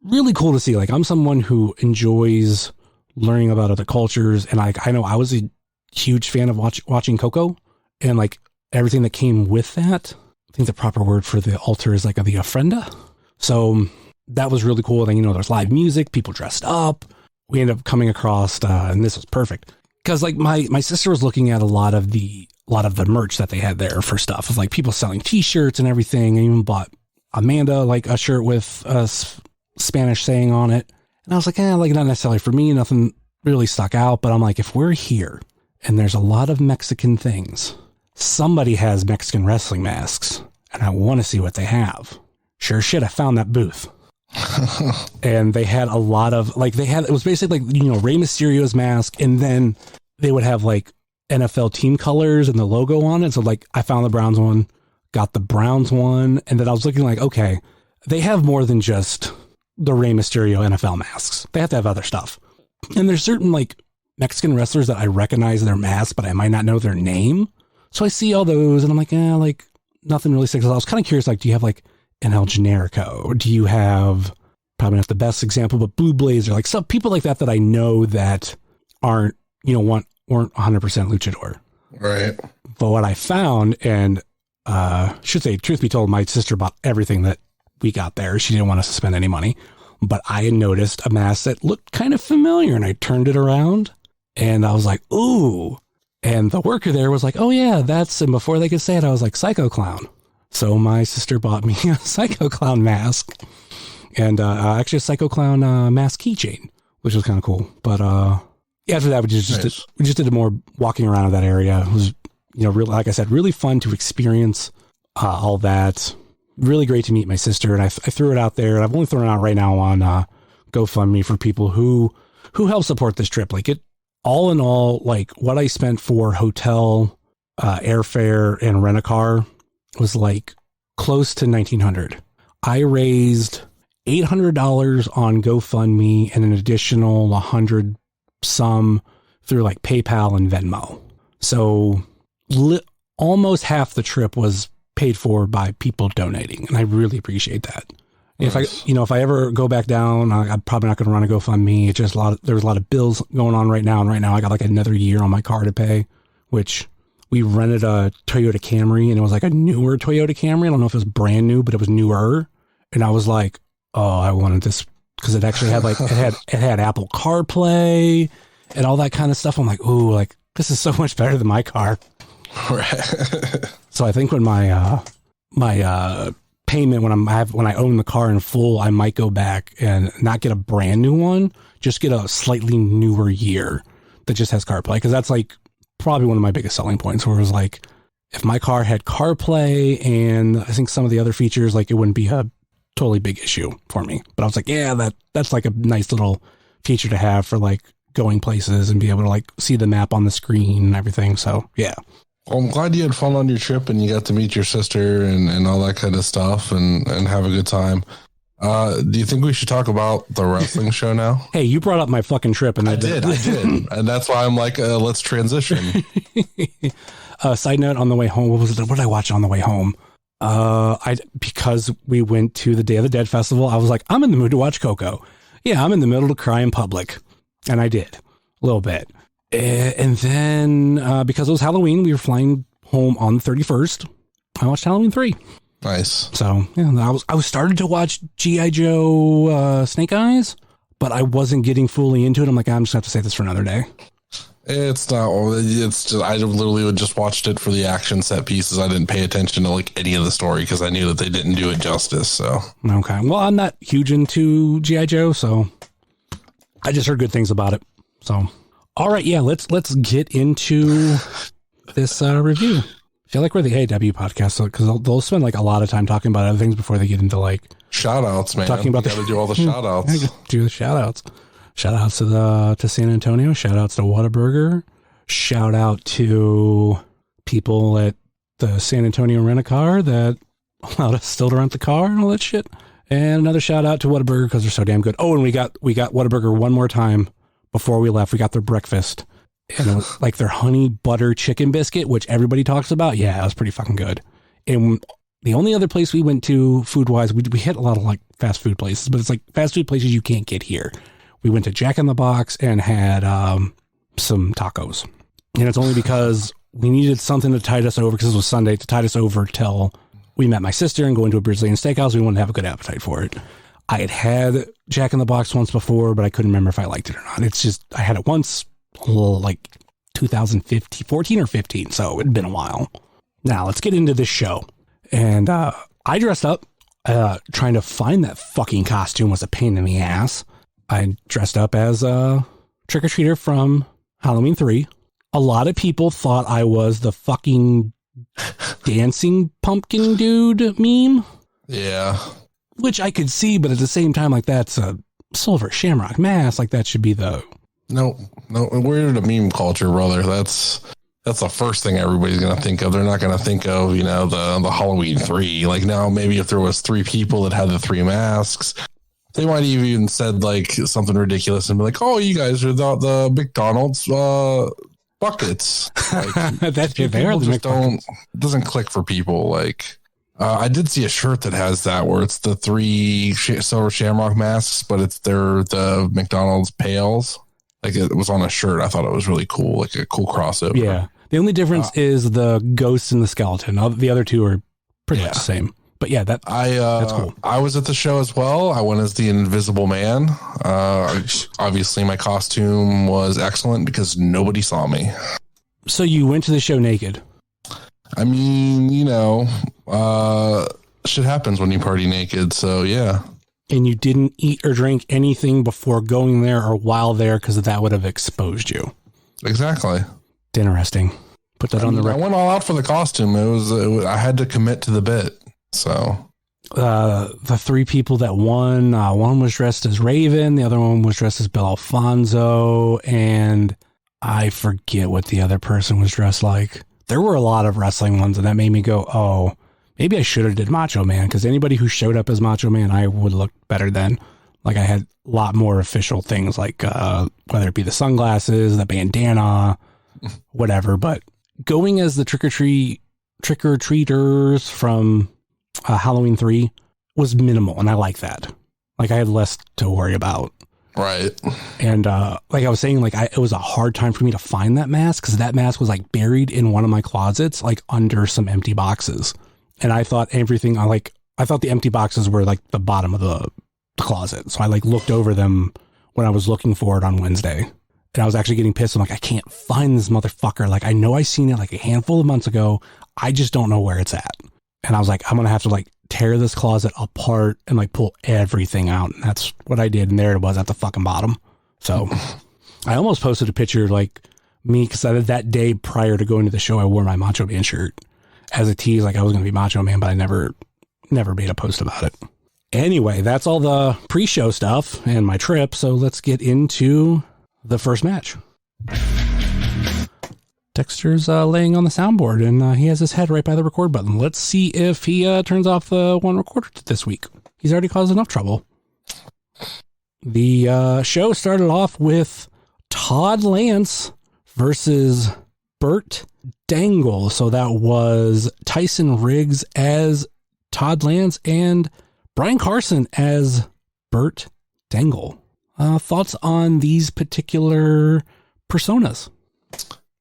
Really cool to see. Like, I'm someone who enjoys learning about other cultures. And like, I know I was a huge fan of watching Coco, and like everything that came with that. I think the proper word for the altar is like the ofrenda. So that was really cool. And there's live music, people dressed up. We ended up coming across, and this was perfect because like my sister was looking at a lot of the merch that they had there for stuff of like people selling t-shirts and everything. I even bought Amanda like a shirt with a Spanish saying on it. And I was like, like not necessarily for me, nothing really stuck out, but I'm like, if we're here and there's a lot of Mexican things, somebody has Mexican wrestling masks and I want to see what they have. Sure shit, I found that booth. And they had a lot of like, it was basically like, Rey Mysterio's mask, and then they would have like NFL team colors and the logo on it. So like, I found the Browns one, got the Browns one, and then I was looking like, okay, they have more than just the Rey Mysterio NFL masks. They have to have other stuff. And there's certain like Mexican wrestlers that I recognize their masks, but I might not know their name. So I see all those and I'm like, like nothing really sticks out. I was kind of curious, like, do you have like an El Generico? Do you have, probably not the best example, but Blue Blazer, like some people like that I know that aren't, weren't 100% luchador. Right. But what I found, and should say, truth be told, my sister bought everything that we got there. She didn't want us to spend any money, but I had noticed a mask that looked kind of familiar, and I turned it around and I was like, ooh. And the worker there was like, oh yeah, and before they could say it, I was like, Psycho Clown. So my sister bought me a Psycho Clown mask, and actually a Psycho Clown mask keychain, which was kind of cool. But after that, we just did more walking around in that area. It was, really, like I said, really fun to experience all that. Really great to meet my sister, and I threw it out there. And I've only thrown it out right now on GoFundMe for people who help support this trip. Like, it, all in all, like what I spent for hotel, airfare, and rent a car was like close to $1,900. I raised $800 on GoFundMe and an additional 100 some through like PayPal and Venmo. So almost half the trip was paid for by people donating, and I really appreciate that. Nice. If I ever go back down, I'm probably not going to run a GoFundMe. It's just there's a lot of bills going on right now, and right now I got like another year on my car to pay, which we rented a Toyota Camry, and it was like a newer Toyota Camry. I don't know if it was brand new, but it was newer, and I was like, oh, I wanted this because it actually had like it had Apple CarPlay and all that kind of stuff. I'm like, ooh, like this is so much better than my car. Right. So I think when my payment, when I own the car in full, I might go back and not get a brand new one, just get a slightly newer year that just has CarPlay, because that's like probably one of my biggest selling points, where it was like, if my car had CarPlay and I think some of the other features, like it wouldn't be a totally big issue for me. But I was like, yeah, that's like a nice little feature to have for like going places and be able to like see the map on the screen and everything. So yeah. Well, I'm glad you had fun on your trip and you got to meet your sister and all that kind of stuff and have a good time. Do you think we should talk about the wrestling show now? Hey, you brought up my fucking trip, and I did. And that's why I'm like, let's transition. Side note, on the way home, what did I watch on the way home? Because we went to the Day of the Dead festival, I was like, I'm in the mood to watch Coco. Yeah, I'm in the middle to cry in public. And I did a little bit. And then because it was Halloween, we were flying home on the 31st. I watched Halloween 3. Nice. So yeah, I was started to watch G.I. Joe Snake Eyes, but I wasn't getting fully into it. I'm like, I'm just going to have to save this for another day. It's not. It's just I literally just watched it for the action set pieces. I didn't pay attention to like any of the story because I knew that they didn't do it justice. So okay, well, I'm not huge into G.I. Joe, so I just heard good things about it. So all right, yeah, let's get into this review. I feel like we're the AEW podcast because they'll spend like a lot of time talking about other things before they get into like shout outs, man. Talking about got to do all the shout outs. Do the shout outs. Shout outs to San Antonio. Shout outs to Whataburger. Shout out to people at the San Antonio Rent-A-Car that allowed us still to rent the car and all that shit. And another shout out to Whataburger because they're so damn good. Oh, and we got Whataburger one more time before we left. We got their breakfast. And it was like their honey butter chicken biscuit, which everybody talks about. Yeah, it was pretty fucking good. And the only other place we went to food wise, we hit a lot of like fast food places, but it's like fast food places you can't get here. We went to Jack in the Box and had some tacos. And it's only because we needed something to tide us over because it was Sunday to tide us over till we met my sister and going to a Brazilian steakhouse. We wanted to have a good appetite for it. I had Jack in the Box once before, but I couldn't remember if I liked it or not. It's just, I had it once. Like 2015, 14 or 15. So it'd been a while. Now let's get into this show. And I dressed up. Trying to find that fucking costume was a pain in the ass. I dressed up as a trick-or-treater from Halloween 3. A lot of people thought I was the fucking dancing pumpkin dude meme. Yeah. Which I could see, but at the same time, like that's a silver shamrock mask. Like that should be the... No, we're in a meme culture, brother. That's the first thing everybody's gonna think of. They're not gonna think of, the Halloween 3. Like now, maybe if there was 3 people that had the 3 masks, they might have even said like something ridiculous and be like, "Oh, you guys are the McDonald's buckets." Like, that's people just don't. It doesn't click for people. Like I did see a shirt that has that where it's the 3 silver shamrock masks, but it's the McDonald's pails. Like it was on a shirt. I thought it was really cool, like a cool crossover. Yeah. The only difference is the ghost and the skeleton. The other 2 are pretty much the same. But yeah, that's cool. I was at the show as well. I went as the Invisible Man. Obviously, my costume was excellent because nobody saw me. So you went to the show naked? I mean, shit happens when you party naked. So yeah. And you didn't eat or drink anything before going there or while there because that would have exposed you. Exactly. Interesting. Put that on the record. I went all out for the costume. I had to commit to the bit. So the 3 people that won, one was dressed as Raven, the other one was dressed as Bill Alfonso, and I forget what the other person was dressed like. There were a lot of wrestling ones, and that made me go, oh, maybe I should have did Macho Man, because anybody who showed up as Macho Man, I would look better than. Like I had a lot more official things, like whether it be the sunglasses, the bandana, whatever. But going as the trick-or-treaters from Halloween 3 was minimal, and I like that. Like I had less to worry about. Right. And like I was saying, like it was a hard time for me to find that mask because that mask was like buried in one of my closets, like under some empty boxes. And I thought I thought the empty boxes were like the bottom of the closet. So I like looked over them when I was looking for it on Wednesday. And I was actually getting pissed. I'm like, I can't find this motherfucker. Like I know I seen it like a handful of months ago. I just don't know where it's at. And I was like, I'm going to have to like tear this closet apart and like pull everything out. And that's what I did. And there it was at the fucking bottom. So I almost posted a picture like me because that day prior to going to the show, I wore my Macho Man shirt as a tease. Like I was going to be Macho Man, but I never made a post about it. Anyway, that's all the pre-show stuff and my trip. So let's get into the first match. Dexter's laying on the soundboard, and he has his head right by the record button. Let's see if he turns off the one recorder this week. He's already caused enough trouble. The show started off with Todd Lance versus Bert Dangle. So that was Tyson Riggs as Todd Lance and Brian Carson as Burt Dangle. Thoughts on these particular personas?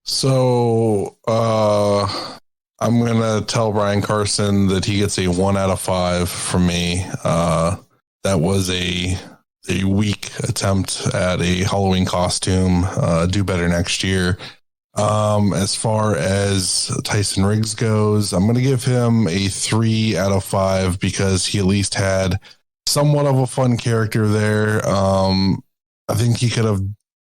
So I'm going to tell Brian Carson that he gets a 1 out of 5 from me. That was a weak attempt at a Halloween costume. Do better next year. As far as Tyson Riggs goes, I'm going to give him a 3 out of 5 because he at least had somewhat of a fun character there. I think he could have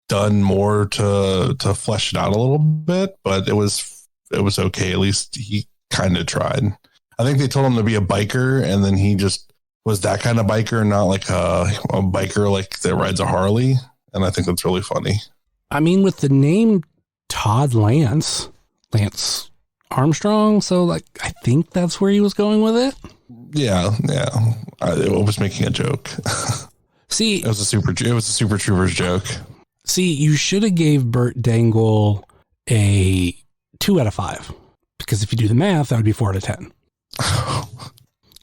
done more to flesh it out a little bit, but it was okay. At least he kind of tried. I think they told him to be a biker, and then he just was that kind of biker, not like a biker like that rides a Harley. And I think that's really funny. I mean, with the name Todd Lance Armstrong, so like I think that's where he was going with it. Yeah. I was making a joke. See, it was a Super Troopers joke. See, you should have gave Burt Dangle a 2 out of 5 because if you do the math, that would be 4 out of 10.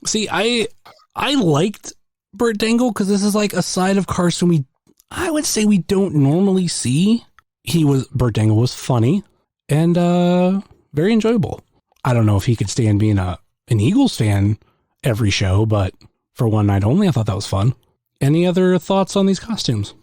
See, I liked Burt Dangle because this is like a side of Carson I would say we don't normally see. Burt Dangle was funny and very enjoyable. I don't know if he could stand being an Eagles fan every show, but for one night only, I thought that was fun. Any other thoughts on these costumes?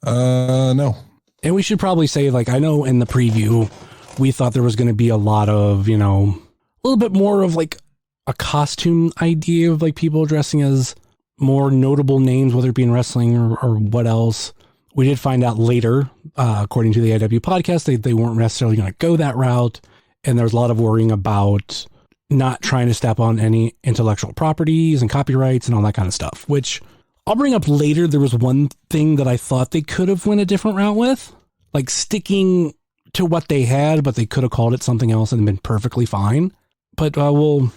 No. And we should probably say, like, I know in the preview, we thought there was going to be a lot of, a little bit more of like a costume idea of like people dressing as more notable names, whether it be in wrestling or what else. We did find out later, according to the IW podcast, they weren't necessarily going to go that route. And there was a lot of worrying about not trying to step on any intellectual properties and copyrights and all that kind of stuff, which I'll bring up later. There was one thing that I thought they could have went a different route with, like sticking to what they had, but they could have called it something else and been perfectly fine. But we'll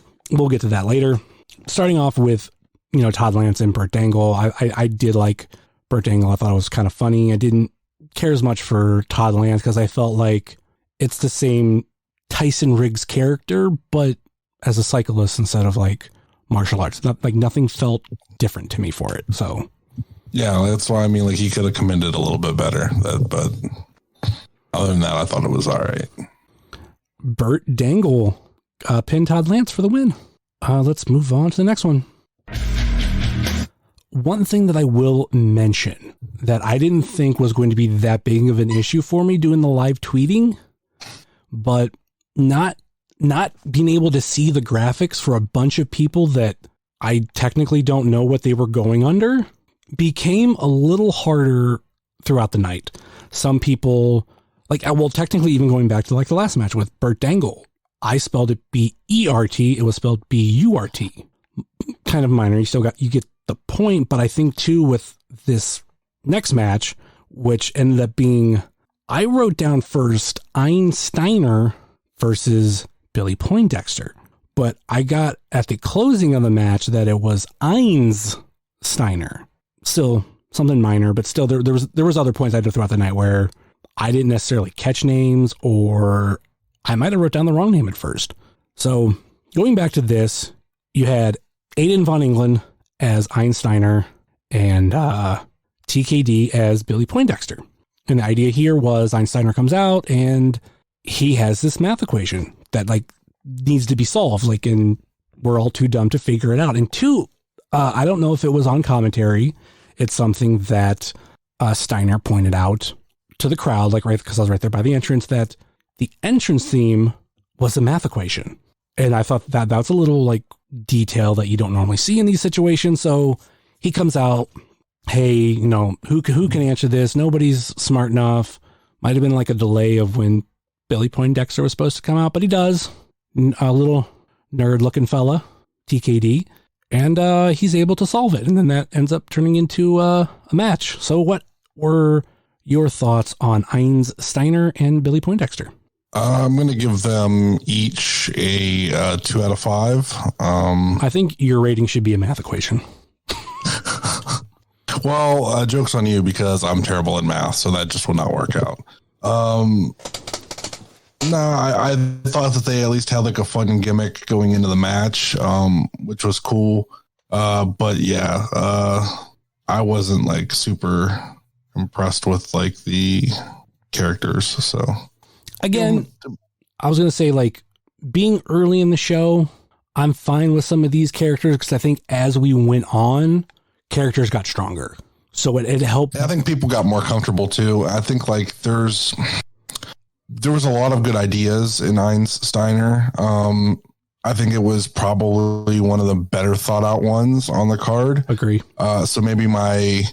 get to that later. Starting off with, Todd Lance and Burt Dangle. I did like Burt Dangle. I thought it was kind of funny. I didn't care as much for Todd Lance because I felt like it's the same Tyson Riggs character, but as a cyclist instead of like martial arts. Nothing felt different to me for it. So yeah, that's why like he could have commended a little bit better. But other than that, I thought it was all right. Burt Dangle pinned Todd Lance for the win. Let's move on to the next one. One thing that I will mention that I didn't think was going to be that big of an issue for me doing the live tweeting, but not being able to see the graphics for a bunch of people that I technically don't know what they were going under became a little harder throughout the night. Some people technically even going back to like the last match with Burt Dangle, I spelled it B-E-R-T. It was spelled B-U-R-T. Kind of minor. You get the point, but I think too with this next match, which ended up being, I wrote down first Einsteiner versus Billy Poindexter, but I got at the closing of the match that it was Einsteiner. Still something minor, but still there was other points I did throughout the night where I didn't necessarily catch names, or I might have wrote down the wrong name at first. So going back to this, you had Aiden Von England as Einsteiner and TKD as Billy Poindexter. And the idea here was Einsteiner comes out and he has this math equation that like needs to be solved. Like, and we're all too dumb to figure it out. And two, I don't know if it was on commentary. It's something that Steiner pointed out to the crowd, like right, because I was right there by the entrance, that the entrance theme was a math equation. And I thought that that's a little like detail that you don't normally see in these situations. So he comes out, hey, who can answer this? Nobody's smart enough. Might have been like a delay of when Billy Poindexter was supposed to come out, but he does. A little nerd looking fella, TKD, and he's able to solve it. And then that ends up turning into a match. So what were your thoughts on Einsteiner and Billy Poindexter? I'm going to give them each a 2 out of 5. I think your rating should be a math equation. Well, joke's on you because I'm terrible at math, so that just will not work out. No, I thought that they at least had like a fun gimmick going into the match, which was cool. But yeah, I wasn't like super impressed with like the characters. So again, I was going to say, like, being early in the show, I'm fine with some of these characters because I think as we went on, characters got stronger. So it helped. I think people got more comfortable too. I think like there was a lot of good ideas in Einsteiner. I think it was probably one of the better thought out ones on the card. Agree. So maybe my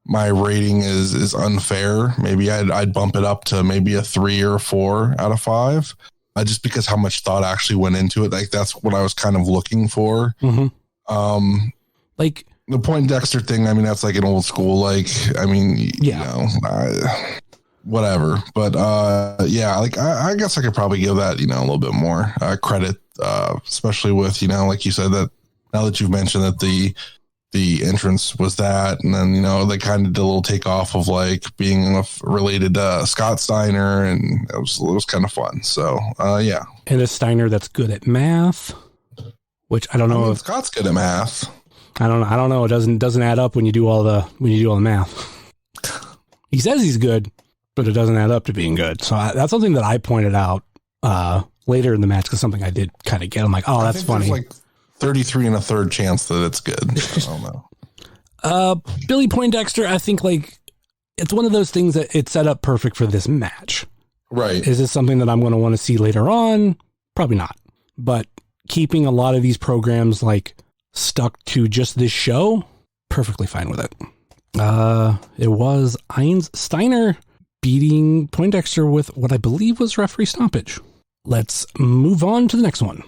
rating is unfair. Maybe I'd bump it up to maybe a 3 or a 4 out of 5. Just because how much thought actually went into it. Like that's what I was kind of looking for. Mm-hmm. Like the Poindexter thing. I mean, that's like an old school, like, I mean, yeah. You know, whatever. But yeah, like I guess I could probably give that, you know, a little bit more credit, especially with, you know, like you said, that now that you've mentioned that the entrance was that, and then, you know, they kind of did a little takeoff of like being related to Scott Steiner, and it was kind of fun. So yeah. And a Steiner that's good at math, which I don't know if Scott's good at math. I don't know. It doesn't add up when you do all the math. He says he's good, but it doesn't add up to being good. So that's something that I pointed out later in the match, because something I did kind of get. I'm like, oh, that's funny. Like 33 and a third chance that it's good. I don't know. Billy Poindexter, I think like it's one of those things that it's set up perfect for this match. Right. Is this something that I'm going to want to see later on? Probably not. But keeping a lot of these programs like stuck to just this show, perfectly fine with it. It was Steiner beating Poindexter with what I believe was referee stoppage. Let's move on to the next one.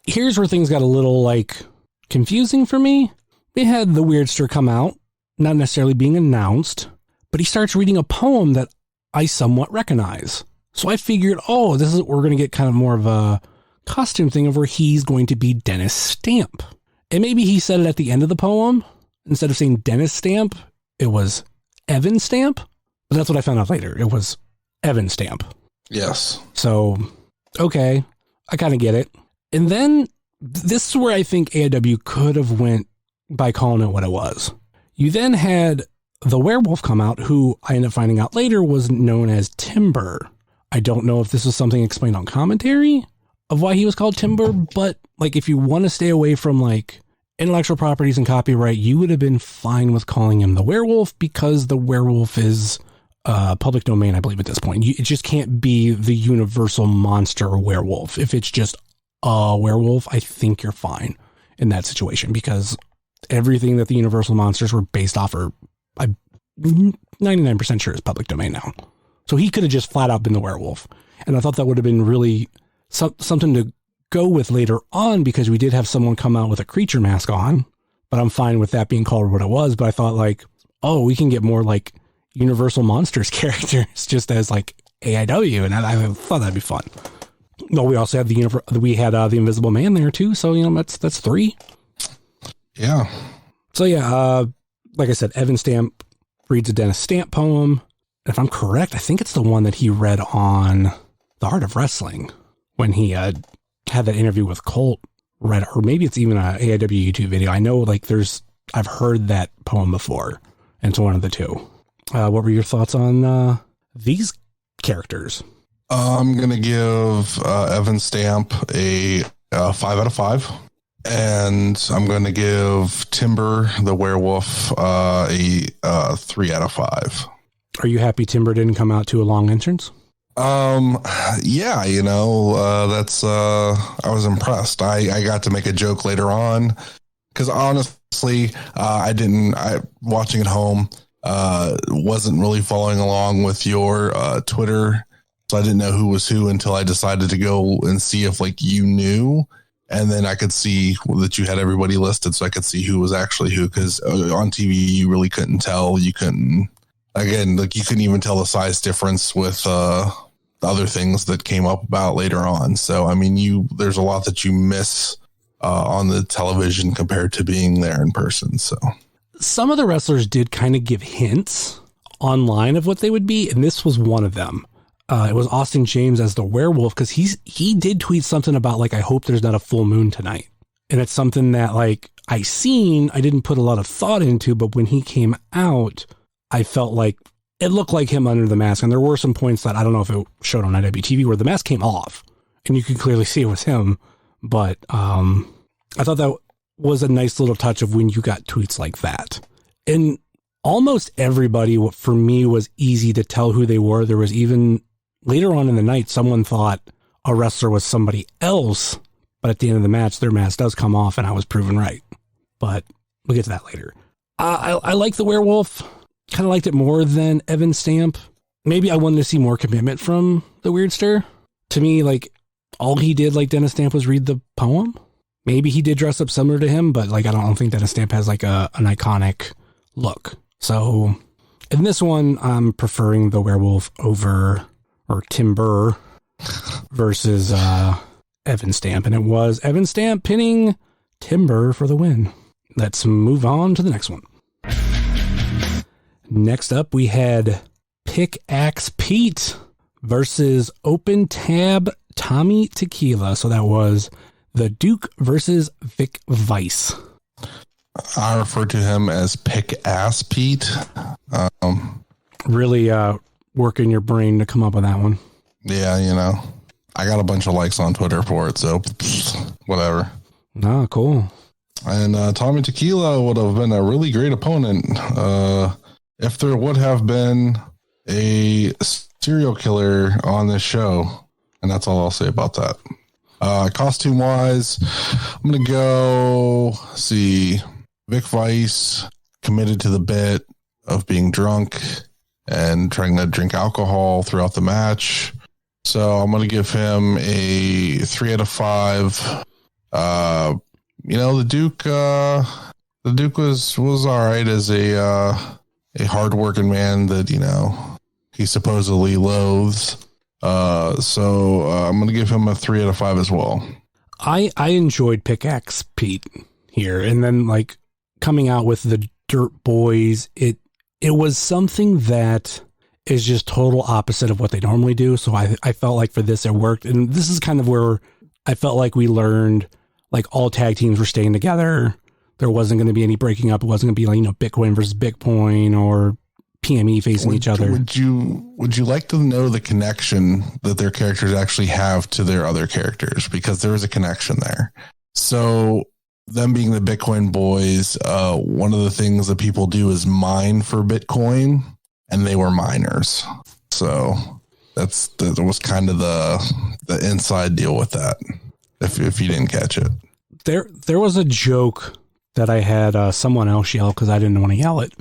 Here's where things got a little like confusing for me. We had the Weirdster come out, not necessarily being announced, but he starts reading a poem that I somewhat recognize. So I figured, oh, this is, we're going to get kind of more of a costume thing of where he's going to be Dennis Stamp. And maybe he said it at the end of the poem. Instead of saying Dennis Stamp, it was Evan Stamp. But that's what I found out later. It was Evan Stamp. Yes. So, okay, I kind of get it. And then this is where I think AIW could have went by calling it what it was. You then had the werewolf come out, who I ended up finding out later was known as Timber. I don't know if this was something explained on commentary of why he was called Timber, but like if you want to stay away from like intellectual properties and copyright, you would have been fine with calling him the werewolf, because the werewolf is public domain, I believe, at this point. It just can't be the universal monster werewolf. If it's just a werewolf, I think you're fine in that situation, because everything that the universal monsters were based off are, I'm 99% sure is public domain now. So he could have just flat out been the werewolf. And I thought that would have been really something to go with later on, because we did have someone come out with a creature mask on, but I'm fine with that being called what it was. But I thought like, oh, we can get more like Universal Monsters characters just as like AIW, and I thought that'd be fun. Well, we also had the Invisible Man there too, so you know that's 3. Yeah. So yeah, like I said, Evan Stamp reads a Dennis Stamp poem. If I'm correct, I think it's the one that he read on The Art of Wrestling when he had that interview with Colt. Read, or maybe it's even a AIW YouTube video. I know like I've heard that poem before, and it's one of the two. What were your thoughts on these characters? I'm going to give Evan Stamp a 5 out of 5. And I'm going to give Timber, the werewolf, a 3 out of 5. Are you happy Timber didn't come out to a long entrance? Yeah, you know, that's, I was impressed. I got to make a joke later on, because honestly, watching at home, wasn't really following along with your Twitter, so I didn't know who was who until I decided to go and see if like you knew, and then I could see that you had everybody listed, so I could see who was actually who, because on TV you really couldn't tell. You couldn't even tell the size difference with the other things that came up about later on. So I mean, there's a lot that you miss on the television compared to being there in person. So some of the wrestlers did kind of give hints online of what they would be, and this was one of them. it was Austin James as the werewolf, because he did tweet something about like, I hope there's not a full moon tonight. And it's something that like I didn't put a lot of thought into, but when he came out, I felt like it looked like him under the mask. And there were some points that I don't know if it showed on IWTV where the mask came off and you could clearly see it was him. But I thought that was a nice little touch of when you got tweets like that. And almost everybody, what for me was easy to tell who they were. There was even later on in the night, someone thought a wrestler was somebody else, but at the end of the match, their mask does come off and I was proven right. But we'll get to that later. I like the werewolf. Kind of liked it more than Evan Stamp. Maybe I wanted to see more commitment from the Weirdster. To me, like, all he did, like Dennis Stamp, was read the poem. Maybe he did dress up similar to him, but like I don't think Dennis Stamp has like an iconic look. So in this one, I'm preferring the werewolf over, or Timber versus Evan Stamp. And it was Evan Stamp pinning Timber for the win. Let's move on to the next one. Next up, we had Pickaxe Pete versus Open Tab Tommy Tequila. So that was the Duke versus Vic Vice. I refer to him as Pick-Ass Pete. Really working your brain to come up with that one. Yeah, you know, I got a bunch of likes on Twitter for it, so whatever. Oh, cool. And Tommy Tequila would have been a really great opponent if there would have been a serial killer on this show. And that's all I'll say about that. Costume wise, I'm going to go see Vic Vice committed to the bit of being drunk and trying to drink alcohol throughout the match. So I'm going to give him a 3 out of 5. The Duke was all right as a hardworking man that, you know, he supposedly loathes. So I'm going to give him a 3 out of 5 as well. I enjoyed Pickaxe Pete here. And then like coming out with the Dirt Boys, it was something that is just total opposite of what they normally do. So I felt like for this, it worked. And this is kind of where I felt like we learned like all tag teams were staying together. There wasn't going to be any breaking up. It wasn't going to be like, you know, Bitcoin versus Bitcoin or PME facing each other. Would you like to know the connection that their characters actually have to their other characters? Because there is a connection there. So them being the Bitcoin boys, one of the things that people do is mine for Bitcoin, and they were miners. So that was kind of the inside deal with that. If you didn't catch it, there was a joke that I had someone else yell because I didn't want to yell it.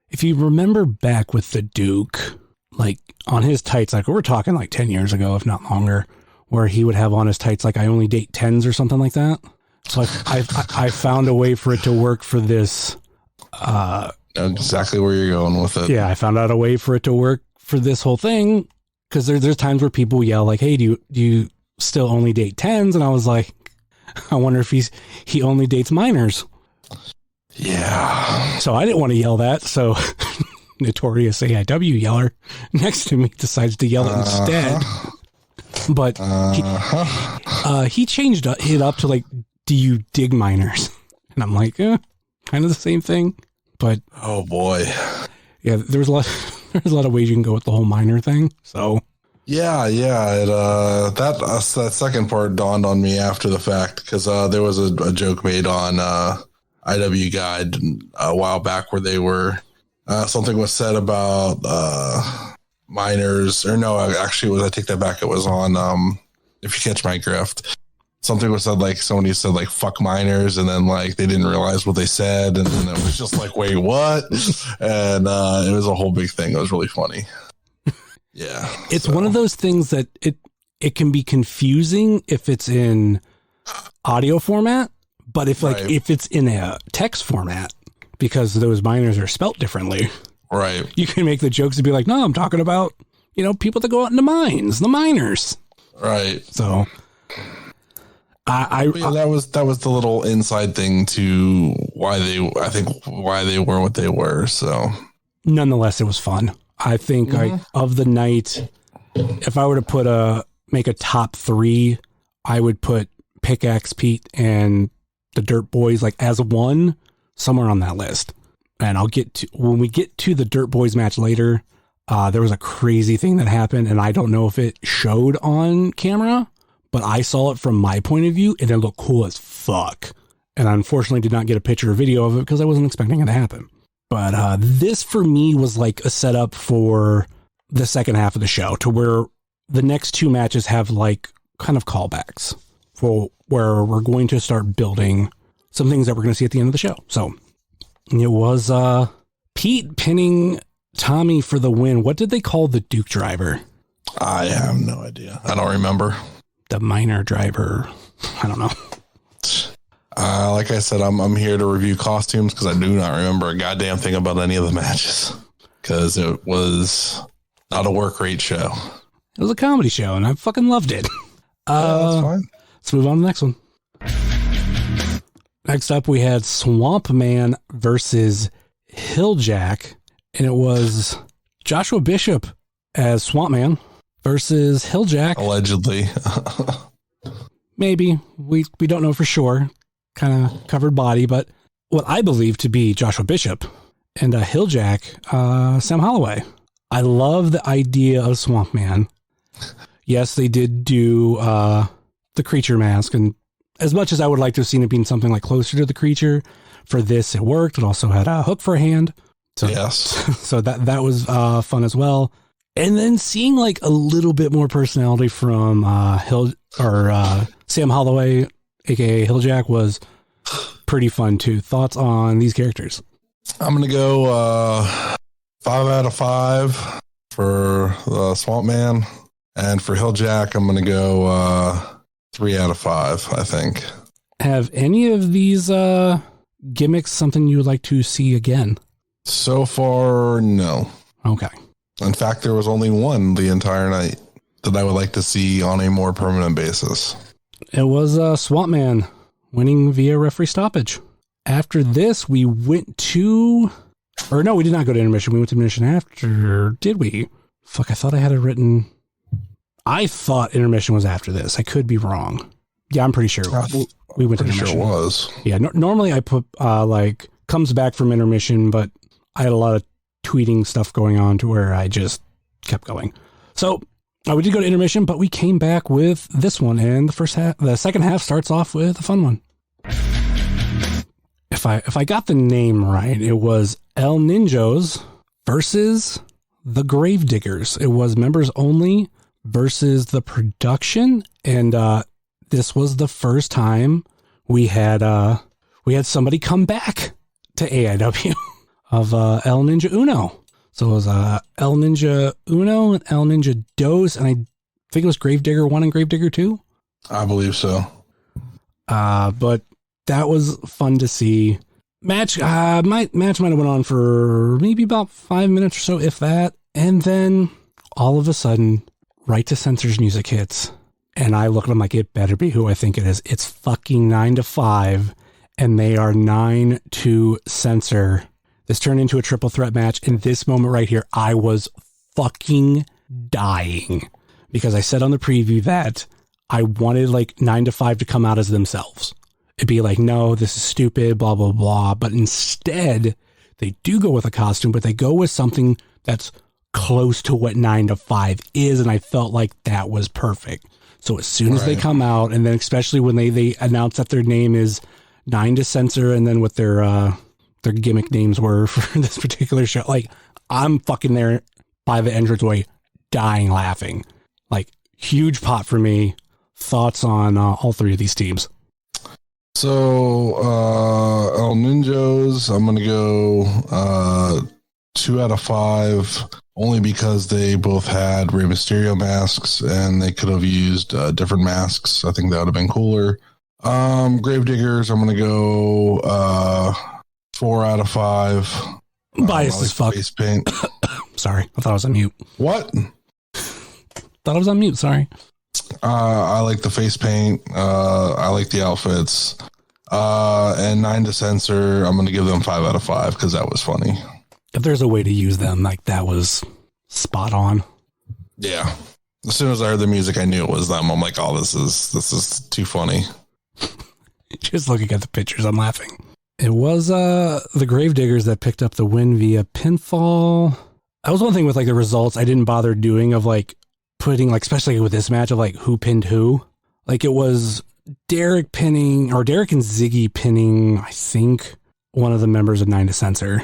If you remember back with the Duke, like on his tights, like we're talking like 10 years ago, if not longer, where he would have on his tights, like I only date 10s or something like that. So I found a way for it to work for this. Exactly where you're going with it. Yeah, I found out a way for it to work for this whole thing. Because there's times where people yell like, hey, do you still only date 10s? And I was like, I wonder if he only dates minors. Yeah. So I didn't want to yell that. So notorious AIW yeller next to me decides to yell it instead. But he changed it up to like, do you dig minors? And I'm like, kind of the same thing. But oh boy, yeah, there's a lot of ways you can go with the whole minor thing. So yeah. That second part dawned on me after the fact because there was a joke made on IW Guide a while back where they were something was said about minors, or no, actually, I take that back. It was on If You Catch My Grift. Something was said like somebody said like fuck minors, and then like they didn't realize what they said, and then it was just like wait what, and it was a whole big thing. It was really funny. Yeah, it's one of those things that it can be confusing if it's in audio format, but if it's in a text format, because those minors are spelt differently, right? You can make the jokes and be like, no, I'm talking about, you know, people that go out into mines, the miners, right? So. That was the little inside thing to why they were what they were. So, nonetheless, it was fun. I think like of the night, if I were to make a top 3, I would put Pickaxe Pete and the Dirt Boys like as one, somewhere on that list. And when we get to the Dirt Boys match later, there was a crazy thing that happened, and I don't know if it showed on camera, but I saw it from my point of view, and it looked cool as fuck. And I unfortunately did not get a picture or video of it because I wasn't expecting it to happen. But this for me was like a setup for the second half of the show, to where the next 2 matches have like kind of callbacks for where we're going to start building some things that we're going to see at the end of the show. So it was Pete pinning Tommy for the win. What did they call the Duke driver? I have no idea. I don't remember. The minor driver. I don't know. Like I said, I'm here to review costumes because I do not remember a goddamn thing about any of the matches because it was not a work rate show. It was a comedy show, and I fucking loved it. That's fine. Let's move on to the next one. Next up, we had Swamp Man versus Hilljack, and it was Joshua Bishop as Swamp Man versus Hilljack. Allegedly. Maybe. We don't know for sure. Kind of covered body, but what I believe to be Joshua Bishop and Hilljack, Sam Holloway. I love the idea of Swamp Man. Yes, they did do the creature mask, and as much as I would like to have seen it being something like closer to the creature, for this it worked. It also had a hook for a hand. So, yes. So that was fun as well. And then seeing like a little bit more personality from Sam Holloway, aka Hilljack, was pretty fun too. Thoughts on these characters? I'm gonna go 5 out of 5 for the Swamp Man, and for Hilljack, I'm gonna go 3 out of 5. I think. Have any of these gimmicks something you would like to see again? So far, no. Okay. In fact, there was only one the entire night that I would like to see on a more permanent basis. It was Swamp Man winning via referee stoppage. After this, we went to... Or no, we did not go to intermission. We went to intermission after, did we? Fuck, I thought I had it written... I thought intermission was after this. I could be wrong. Yeah, I'm pretty sure. We went to intermission. Sure it was. Yeah, normally I put, comes back from intermission, but I had a lot of tweeting stuff going on to where I just kept going. So we did go to intermission, but we came back with this one, and the second half starts off with a fun one. If I got the name right, it was El Ninjos versus the Gravediggers. It was members only versus the production, and this was the first time we had somebody come back to AIW of El Ninja Uno. So it was El Ninja Uno and El Ninja Dos, and I think it was Gravedigger 1 and Gravedigger 2. I believe so. But that was fun to see. Match might have went on for maybe about 5 minutes or so, if that. And then all of a sudden, Right to Censor's music hits. And I look at them like, it better be who I think it is. It's fucking 9 to 5, and they are 9 to Censor. This turned into a triple threat match. In this moment right here, I was fucking dying because I said on the preview that I wanted like 9 to 5 to come out as themselves. It'd be like, no, this is stupid, blah, blah, blah. But instead, they do go with a costume, but they go with something that's close to what 9 to 5 is. And I felt like that was perfect. So as soon as they come out, and then especially when they announce that their name is 9 to Censor, and then what their gimmick names were for this particular show, like, I'm fucking there by the entranceway dying laughing. Like, huge pop for me. Thoughts on all three of these teams? So El Ninjos, I'm gonna go 2 out of 5, only because they both had Rey Mysterio masks and they could have used different masks. I think that would have been cooler. Gravediggers, I'm gonna go 4 out of 5. Biased as fuck. Face paint. Sorry, I thought I was on mute. What? Thought I was on mute. Sorry. I like the face paint. I like the outfits. And 9 to Censor, I'm going to give them 5 out of 5 because that was funny. If there's a way to use them, like, that was spot on. Yeah. As soon as I heard the music, I knew it was them. I'm like, oh, this is too funny. Just looking at the pictures, I'm laughing. It was the Gravediggers that picked up the win via pinfall. That was one thing with like the results I didn't bother doing of like putting like, especially with this match of like who pinned who. Like it was Derek and Ziggy pinning, I think, one of the members of Nine to Censor.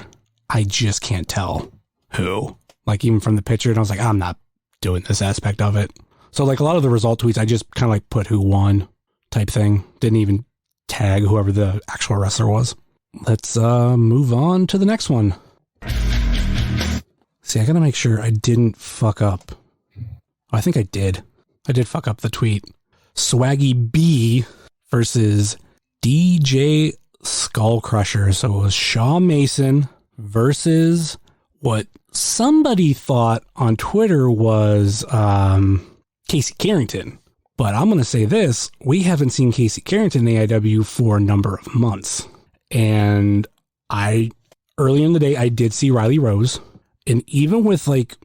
I just can't tell who. Like even from the picture, and I was like, I'm not doing this aspect of it. So like a lot of the result tweets, I just kind of like put who won type thing. Didn't even tag whoever the actual wrestler was. Let's move on to the next one. See, I gotta make sure I didn't fuck up. I think I did. I did fuck up the tweet. Swaggy B versus DJ Skullcrusher. So it was Shaw Mason versus what somebody thought on Twitter was Casey Carrington. But I'm going to say this. We haven't seen Casey Carrington in AIW for a number of months. And earlier in the day, I did see Riley Rose. And even with like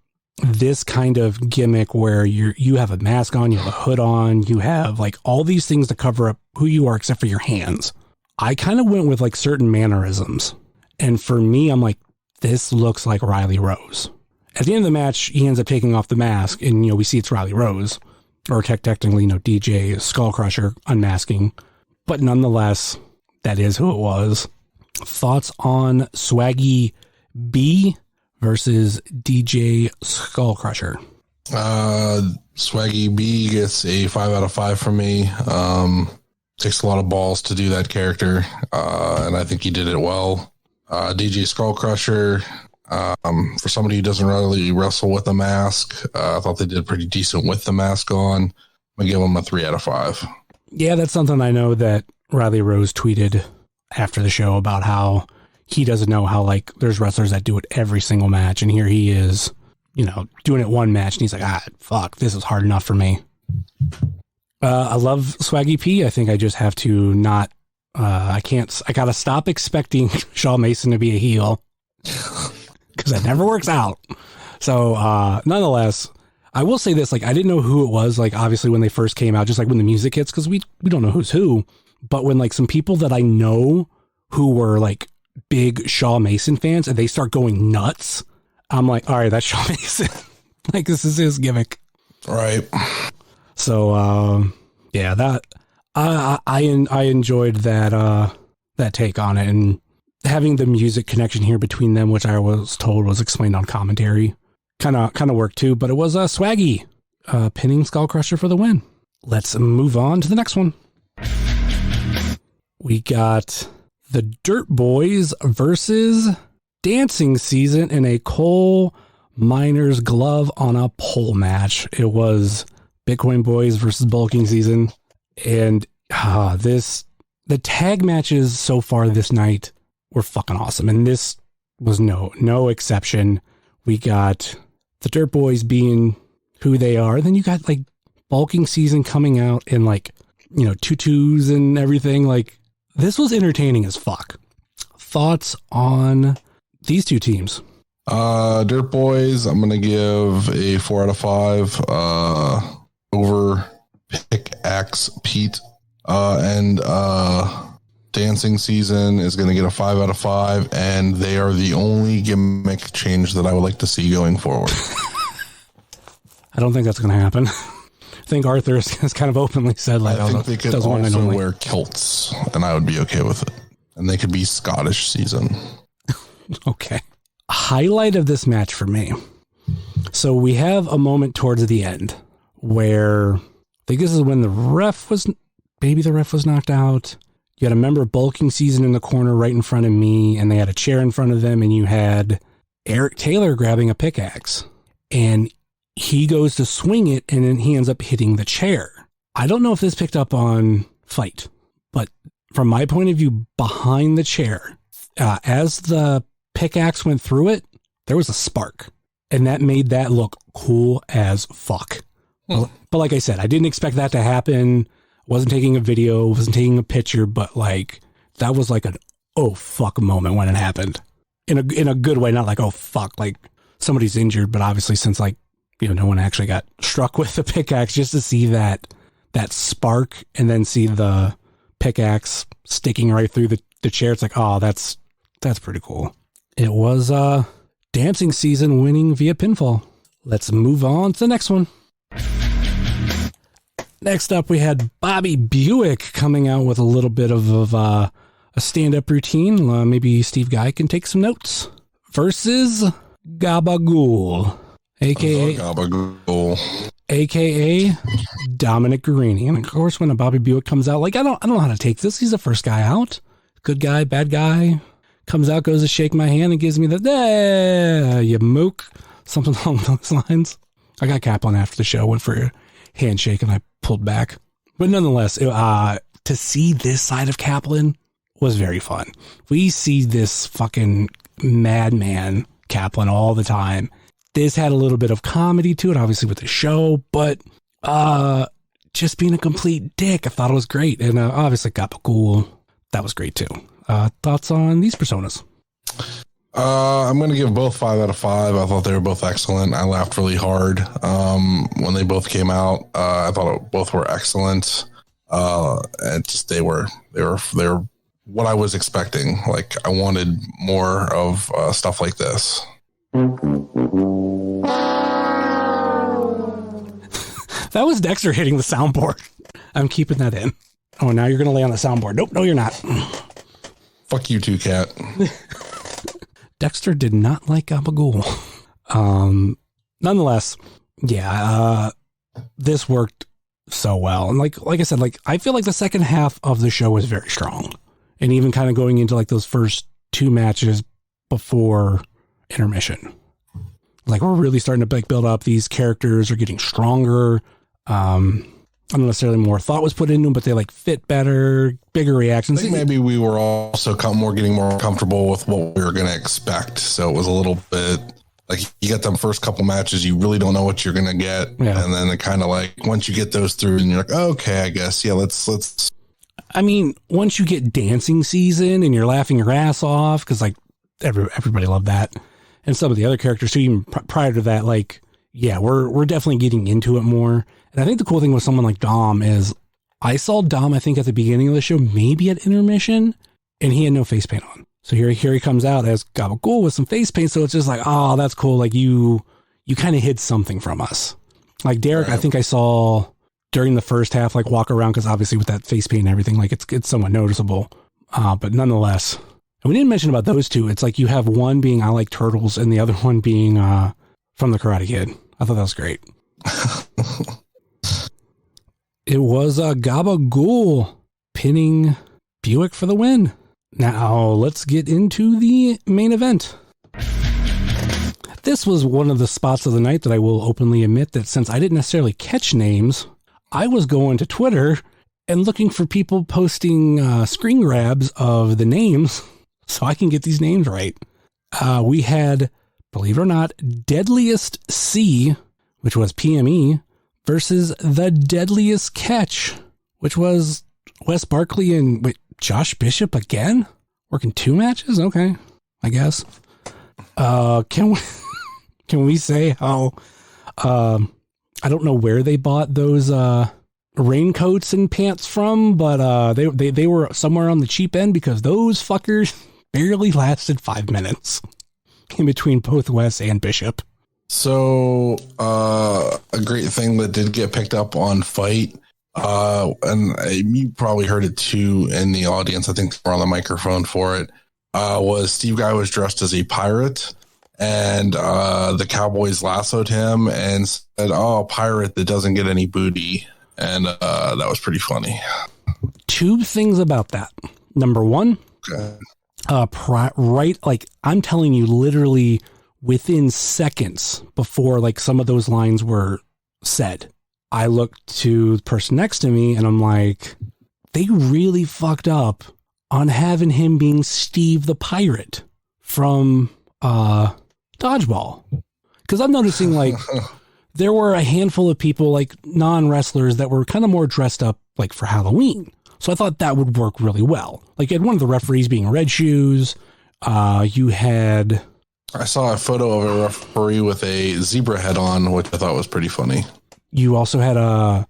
this kind of gimmick where you have a mask on, you have a hood on, you have like all these things to cover up who you are except for your hands. I kind of went with like certain mannerisms. And for me, I'm like, this looks like Riley Rose. At the end of the match, he ends up taking off the mask and, we see it's Riley Rose. Or technically, DJ Skullcrusher unmasking. But nonetheless, that is who it was. Thoughts on Swaggy B versus DJ Skullcrusher? Swaggy B gets a 5 out of 5 from me. Takes a lot of balls to do that character. And I think he did it well. DJ Skullcrusher, for somebody who doesn't really wrestle with a mask, I thought they did pretty decent with the mask on. I'm going to give him a 3 out of 5. Yeah, that's something I know that Riley Rose tweeted after the show about how he doesn't know how, like, there's wrestlers that do it every single match. And here he is, doing it one match. And he's like, fuck, this is hard enough for me. I love Swaggy P. I think I just have to not, I got to stop expecting Shaw Mason to be a heel because that never works out. So, nonetheless, I will say this, like, I didn't know who it was, like, obviously when they first came out, just like when the music hits, because we don't know who's who. But when, like, some people that I know who were, like, big Shaw Mason fans and they start going nuts, I'm like, all right, that's Shaw Mason. Like, this is his gimmick. Right. So, yeah, that I enjoyed that take on it, and having the music connection here between them, which I was told was explained on commentary, kind of worked too. But it was Swaggy pinning Skullcrusher for the win. Let's move on to the next one. We got the Dirt Boys versus Dancing Season in a coal miner's glove on a pole match. It was Bitcoin Boys versus Bulking Season. And the tag matches so far this night were fucking awesome. And this was no exception. We got the Dirt Boys being who they are. Then you got like Bulking Season coming out in like, tutus and everything. Like, this was entertaining as fuck. Thoughts on these two teams? Dirt Boys, I'm going to give a 4 out of 5 over Pickaxe Pete. And Dancing Season is going to get a 5 out of 5. And they are the only gimmick change that I would like to see going forward. I don't think that's going to happen. I think Arthur has kind of openly said, like, I think they could also wear kilts, and I would be okay with it. And they could be Scottish Season. Okay. Highlight of this match for me. So we have a moment towards the end where I think this is when the ref was knocked out. You had a member of Bulking Season in the corner right in front of me, and they had a chair in front of them, and you had Eric Taylor grabbing a pickaxe. And he goes to swing it, and then he ends up hitting the chair. I don't know if this picked up on Fight, but from my point of view, behind the chair, as the pickaxe went through it, there was a spark, and that made that look cool as fuck. But like I said, I didn't expect that to happen. Wasn't taking a video, wasn't taking a picture, but like that was like an oh fuck moment when it happened in a good way, not like oh fuck, like somebody's injured, but obviously since like, no one actually got struck with the pickaxe, just to see that spark and then see the pickaxe sticking right through the chair. It's like, oh, that's pretty cool. It was dancing season winning via pinfall. Let's move on to the next one. Next up, we had Bobby Buick coming out with a little bit of a stand-up routine. Maybe Steve Guy can take some notes. Versus Gabagool, aka Dominic Garrini. And of course, when a Bobby Buick comes out, like I don't know how to take this. He's the first guy out. Good guy, bad guy. Comes out, goes to shake my hand, and gives me the you mook, something along those lines. I got Kaplan after the show, went for a handshake, and I pulled back. But nonetheless, to see this side of Kaplan was very fun. We see this fucking madman Kaplan all the time. This had a little bit of comedy to it, obviously with the show, but just being a complete dick. I thought it was great. And obviously Gabagool, that was great too. Thoughts on these personas? I'm going to give both 5 out of 5. I thought they were both excellent. I laughed really hard when they both came out. I thought both were excellent. And just they were what I was expecting. Like I wanted more of stuff like this. That was Dexter hitting the soundboard. I'm keeping that in. Oh, now you're going to lay on the soundboard. Nope, no, you're not. Fuck you too, Cat. Dexter did not like Gabagool. Nonetheless, yeah, this worked so well. And like I said, like I feel like the second half of the show was very strong. And even kind of going into like those first 2 matches before intermission. Like we're really starting to like build up. These characters are getting stronger. I don't necessarily more thought was put into them, but they like fit better, bigger reactions. I think maybe we were also getting more comfortable with what we were going to expect. So it was a little bit like you get them first couple matches, you really don't know what you're going to get. Yeah. And then it kind of like, once you get those through and you're like, okay, I guess, yeah, let's. I mean, once you get dancing season and you're laughing your ass off, cause like everybody loved that. And some of the other characters too, even prior to that, like, yeah, we're definitely getting into it more. And I think the cool thing with someone like Dom is I saw Dom, I think at the beginning of the show, maybe at intermission, and he had no face paint on. So here he comes out as Gabagool with some face paint. So it's just like, oh, that's cool. Like you kind of hid something from us. Like Derek, right. I think I saw during the first half, like walk around, because obviously with that face paint and everything, like it's somewhat noticeable. But nonetheless, and we didn't mention about those two. It's like you have one being I Like Turtles and the other one being from the Karate Kid. I thought that was great. It was Gabagool pinning Buick for the win. Now let's get into the main event. This was one of the spots of the night that I will openly admit that since I didn't necessarily catch names, I was going to Twitter and looking for people posting screen grabs of the names so I can get these names right. We had, believe it or not, Deadliest C, which was PME, versus The Deadliest Catch, which was Wes Barkley and Josh Bishop again? Working 2 matches? Okay, I guess. Can we say how I don't know where they bought those raincoats and pants from, but they were somewhere on the cheap end, because those fuckers barely lasted 5 minutes in between both Wes and Bishop. So a great thing that did get picked up on Fight, and you probably heard it too in the audience, I think we're on the microphone for it, was Steve Guy was dressed as a pirate, and the Cowboys lassoed him and said, "Oh, pirate that doesn't get any booty," and that was pretty funny. 2 things about that. Number 1, okay. Right, like I'm telling you, literally within seconds before like some of those lines were said, I looked to the person next to me and I'm like, they really fucked up on having him being Steve the Pirate from Dodgeball. Because I'm noticing like there were a handful of people, like non-wrestlers, that were kind of more dressed up like for Halloween. So I thought that would work really well. Like you had one of the referees being Red Shoes. You had... I saw a photo of a referee with a zebra head on, which I thought was pretty funny. You also had a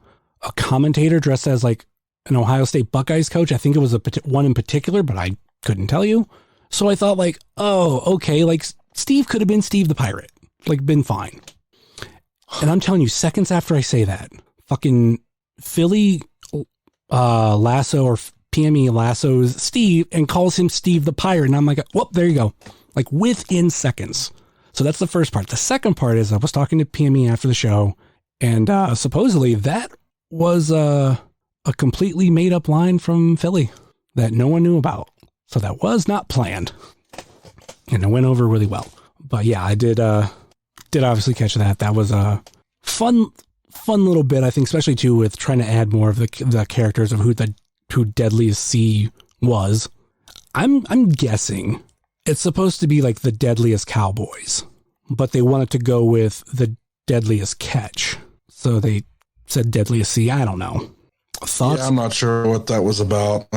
commentator dressed as like an Ohio State Buckeyes coach. I think it was one in particular, but I couldn't tell you. So I thought like, oh, okay, like Steve could have been Steve the Pirate, like been fine. And I'm telling you, seconds after I say that, fucking Philly Lasso or PME lassos Steve and calls him Steve the Pirate. And I'm like, whoop, there you go. Like within seconds. So that's the first part. The second part is I was talking to PME after the show, and supposedly that was a completely made up line from Philly that no one knew about. So that was not planned, and it went over really well. But yeah, I did obviously catch that. That was a fun little bit, I think, especially too with trying to add more of the characters of who Deadliest C was. I'm guessing it's supposed to be like the Deadliest Cowboys, but they wanted to go with the Deadliest Catch, so they said Deadliest C. I don't know. Thoughts? Yeah, I'm not sure what that was about.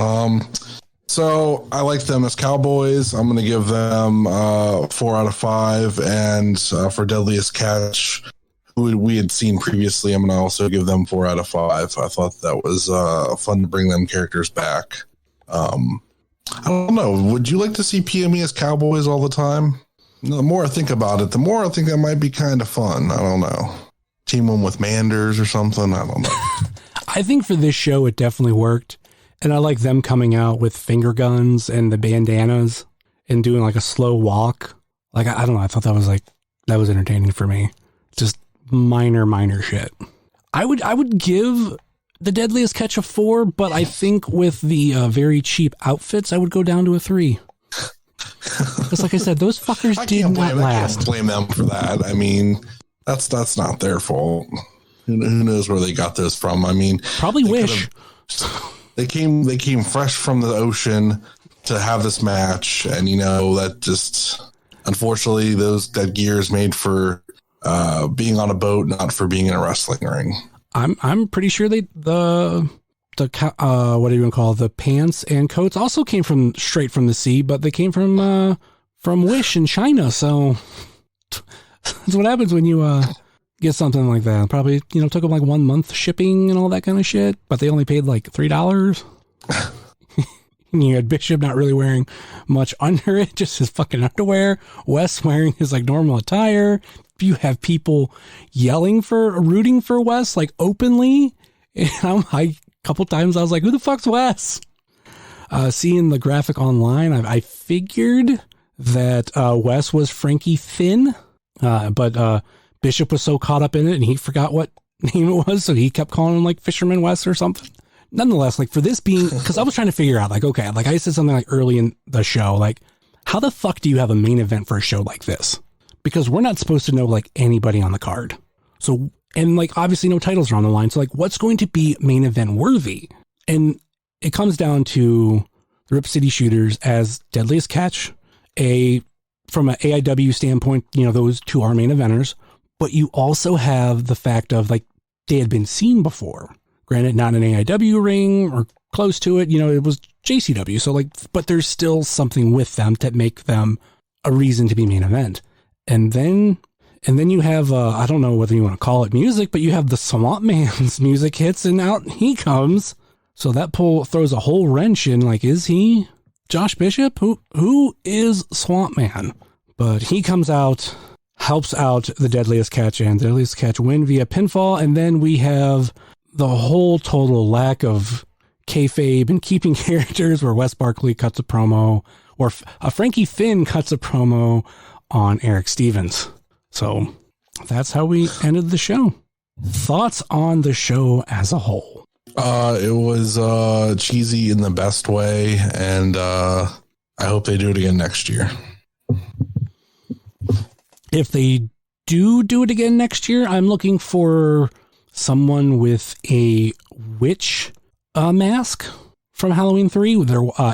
So I like them as Cowboys. I'm going to give them 4 out of 5. And for Deadliest Catch, who we had seen previously, I'm going to also give them 4 out of 5. I thought that was fun to bring them characters back. I don't know. Would you like to see PME as Cowboys all the time? The more I think about it, the more I think that might be kind of fun. I don't know. Team them with Manders or something. I don't know. I think for this show, it definitely worked. And I like them coming out with finger guns and the bandanas and doing like a slow walk. Like, I don't know. I thought that was entertaining for me. Just minor shit. I would give the Deadliest Catch a 4, but I think with the very cheap outfits, I would go down to a 3. Because like I said, those fuckers did not last. I can't blame them for that. I mean, that's not their fault. Who knows where they got those from? I mean, probably Wish. They came fresh from the ocean to have this match, and that just unfortunately that gear is made for being on a boat, not for being in a wrestling ring. I'm pretty sure the what do you want to call the pants and coats also came straight from the sea, but they came from Wish in China. So that's what happens when you get something like that. Probably took them like 1 month shipping and all that kind of shit, but they only paid like $3. And you had Bishop not really wearing much under it, just his fucking underwear. Wes wearing his like normal attire. You have people rooting for Wes like openly, and a couple times I was like, who the fuck's Wes? Seeing the graphic online, I figured that Wes was Frankie Finn, but Bishop was so caught up in it and he forgot what name it was, so he kept calling him like Fisherman Wes or something. Nonetheless, like for this being, because I was trying to figure out like, okay, like I said something like early in the show, like how the fuck do you have a main event for a show like this? Because we're not supposed to know like anybody on the card. So, and like obviously no titles are on the line. So like what's going to be main event worthy? And it comes down to the Rip City Shooters as Deadliest Catch. From an AIW standpoint, those two are main eventers. But you also have the fact of like they had been seen before. Granted, not an AIW ring or close to it. It was JCW. So like, but there's still something with them that make them a reason to be main event. And then you have, I don't know whether you want to call it music, but you have the Swamp Man's music hits and out he comes. So that throws a whole wrench in, like, is he Josh Bishop? Who is Swamp Man? But he comes out, helps out the Deadliest Catch, and Deadliest Catch win via pinfall. And then we have the whole total lack of kayfabe and keeping characters where Wes Barkley cuts a promo, or Frankie Finn cuts a promo on Eric Stevens. So that's how we ended the show. Thoughts on the show as a whole? It was cheesy in the best way, and I hope they do it again next year. If they do it again next year, I'm looking for someone with a witch mask from Halloween 3.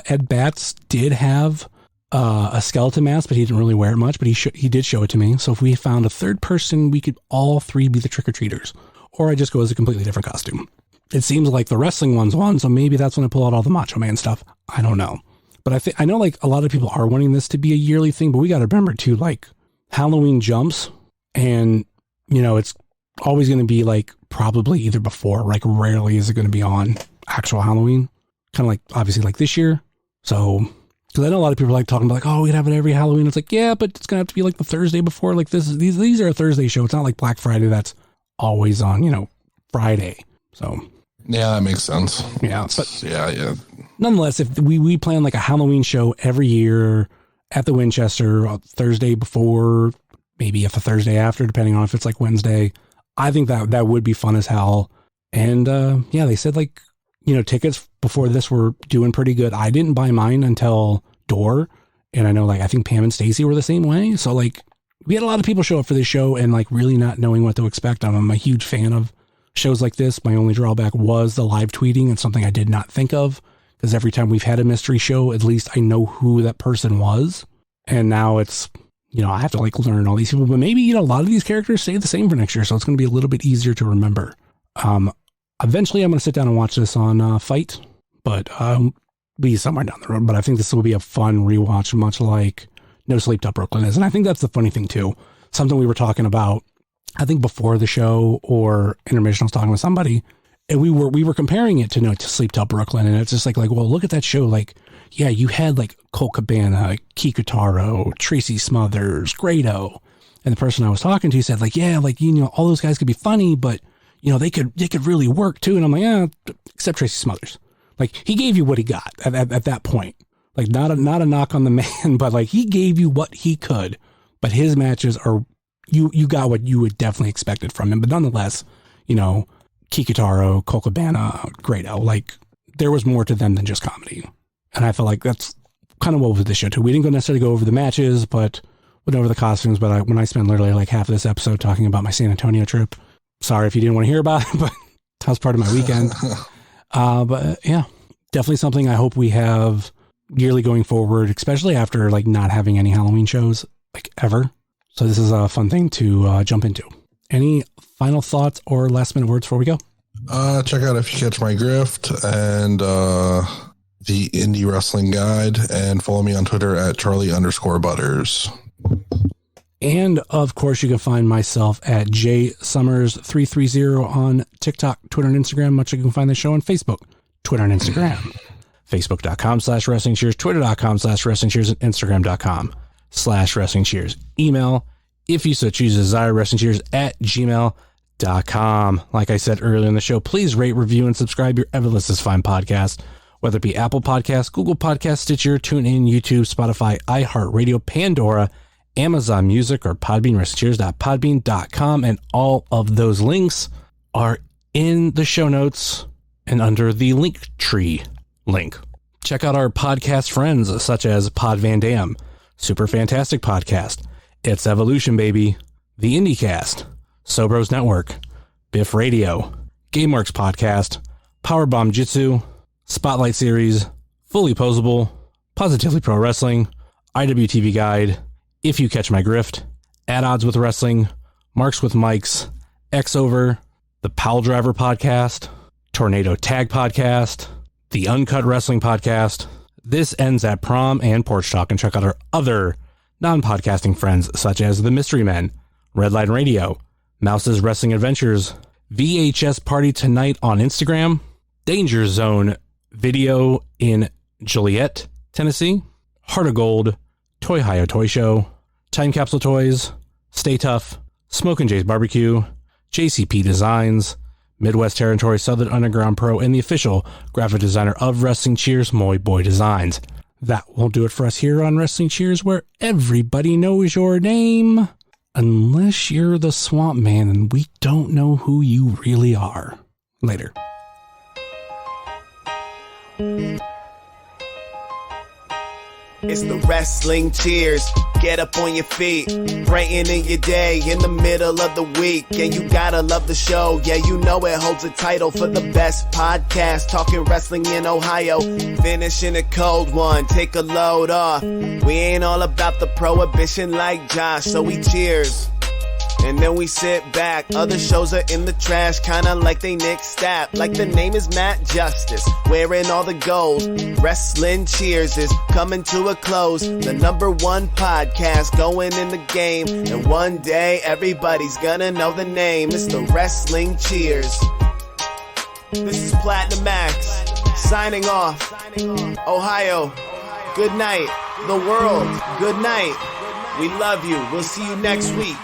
Ed Batts did have a skeleton mask, but he didn't really wear it much, but he did show it to me. So if we found a third person, we could all three be the trick-or-treaters, or I just go as a completely different costume. It seems like the wrestling one's won, so maybe that's when I pull out all the Macho Man stuff. I don't know. But I know like a lot of people are wanting this to be a yearly thing, but we got to remember too, like Halloween jumps, and it's always going to be like probably either before, like rarely is it going to be on actual Halloween, kind of like obviously like this year. So because I know a lot of people like talking about like, oh, we'd have it every Halloween. It's like, yeah, but it's gonna have to be like the Thursday before. Like these are a Thursday show. It's not like Black Friday that's always on Friday. So yeah, that makes sense. Yeah, but yeah. Nonetheless, if we plan like a Halloween show every year at the Winchester Thursday before, maybe if the Thursday after, depending on if it's like Wednesday, I think that would be fun as hell. And they said like, tickets before this were doing pretty good. I didn't buy mine until door. And I know like, I think Pam and Stacy were the same way. So like we had a lot of people show up for this show and like really not knowing what to expect. I'm a huge fan of shows like this. My only drawback was the live tweeting, and something I did not think of, because every time we've had a mystery show, at least I know who that person was. And now it's, I have to like learn all these people, but maybe, a lot of these characters stay the same for next year. So it's going to be a little bit easier to remember. Eventually I'm going to sit down and watch this on Fight, but be somewhere down the road. But I think this will be a fun rewatch, much like No Sleep Till Brooklyn is. And I think that's the funny thing too. Something we were talking about, I think before the show or intermission, I was talking with somebody, and we were comparing it to No Sleep Till Brooklyn. And it's just like, well, look at that show. Like, yeah, you had like Colt Cabana, Kikutaro, Tracy Smothers, Grado. And the person I was talking to said like, yeah, like, all those guys could be funny, but they could really work too. And I'm like, yeah, except Tracy Smothers. Like, he gave you what he got at that point. Like, not a knock on the man, but like, he gave you what he could. But his matches are, you got what you would definitely expected from him. But nonetheless, Kikutaro, Colt Cabana, Grado, like, there was more to them than just comedy. And I felt like that's kind of what was this show too. We didn't necessarily go over the matches, but went over the costumes. But when I spent literally like half of this episode talking about my San Antonio trip, sorry if you didn't want to hear about it, but that was part of my weekend. But yeah, definitely something I hope we have yearly going forward, especially after like not having any Halloween shows like ever. So this is a fun thing to jump into. Any final thoughts or last minute words before we go? Check out If You Catch My Grift and the Indie Wrestling Guide, and follow me on Twitter at Charlie_Butters. And of course, you can find myself at jsummers330 on TikTok, Twitter, and Instagram, much like you can find the show on Facebook, Twitter, and Instagram. Facebook.com/WrestlingCheers, Twitter.com/WrestlingCheers, and Instagram.com/WrestlingCheers. Email, if you so choose, desire, WrestlingCheers@gmail.com. Like I said earlier in the show, please rate, review, and subscribe your Everless Fine podcast, whether it be Apple Podcasts, Google Podcasts, Stitcher, TuneIn, YouTube, Spotify, iHeartRadio, Pandora, Amazon Music, or Podbean, WrestlingCheers.podbean.com. And all of those links are in the show notes and under the link tree link. Check out our podcast friends such as Pod Van Dam, Super Fantastic Podcast, It's Evolution Baby, The IndieCast, Sobros Network, Biff Radio, GameWorks Podcast, Powerbomb Jitsu, Spotlight Series, Fully Posable, Positively Pro Wrestling, IWTV Guide, If You Catch My Grift, At Odds with Wrestling, Marks with Mikes, X-Over, the Powell Driver Podcast, Tornado Tag Podcast, the Uncut Wrestling Podcast, This Ends at Prom, and Porch Talk. And check out our other non-podcasting friends such as The Mystery Men, Redline Radio, Mouse's Wrestling Adventures, VHS Party Tonight on Instagram, Danger Zone Video in Joliet, Tennessee, Heart of Gold, Toy Hio Toy Show, Time Capsule Toys, Stay Tough, Smokin' Jay's Barbecue, JCP Designs, Midwest Territory Southern Underground Pro, and the official graphic designer of Wrestling Cheers, Moy Boy Designs. That will do it for us here on Wrestling Cheers, where everybody knows your name, unless you're the Swamp Man and we don't know who you really are. Later. It's the Wrestling Cheers. Get up on your feet, brightening your day in the middle of the week. And you gotta love the show. Yeah, you know it holds a title for the best podcast talking wrestling in Ohio. Finishing a cold one, take a load off. We ain't all about the prohibition like Josh, so we cheers and then we sit back. Other shows are in the trash, kinda like they Nick Stapp. Like the name is Matt Justice, wearing all the gold. Wrestling Cheers is coming to a close. The #1 podcast going in the game. And one day everybody's gonna know the name. It's the Wrestling Cheers. This is Platinum Max, signing off. Ohio, good night. The world, good night. We love you. We'll see you next week.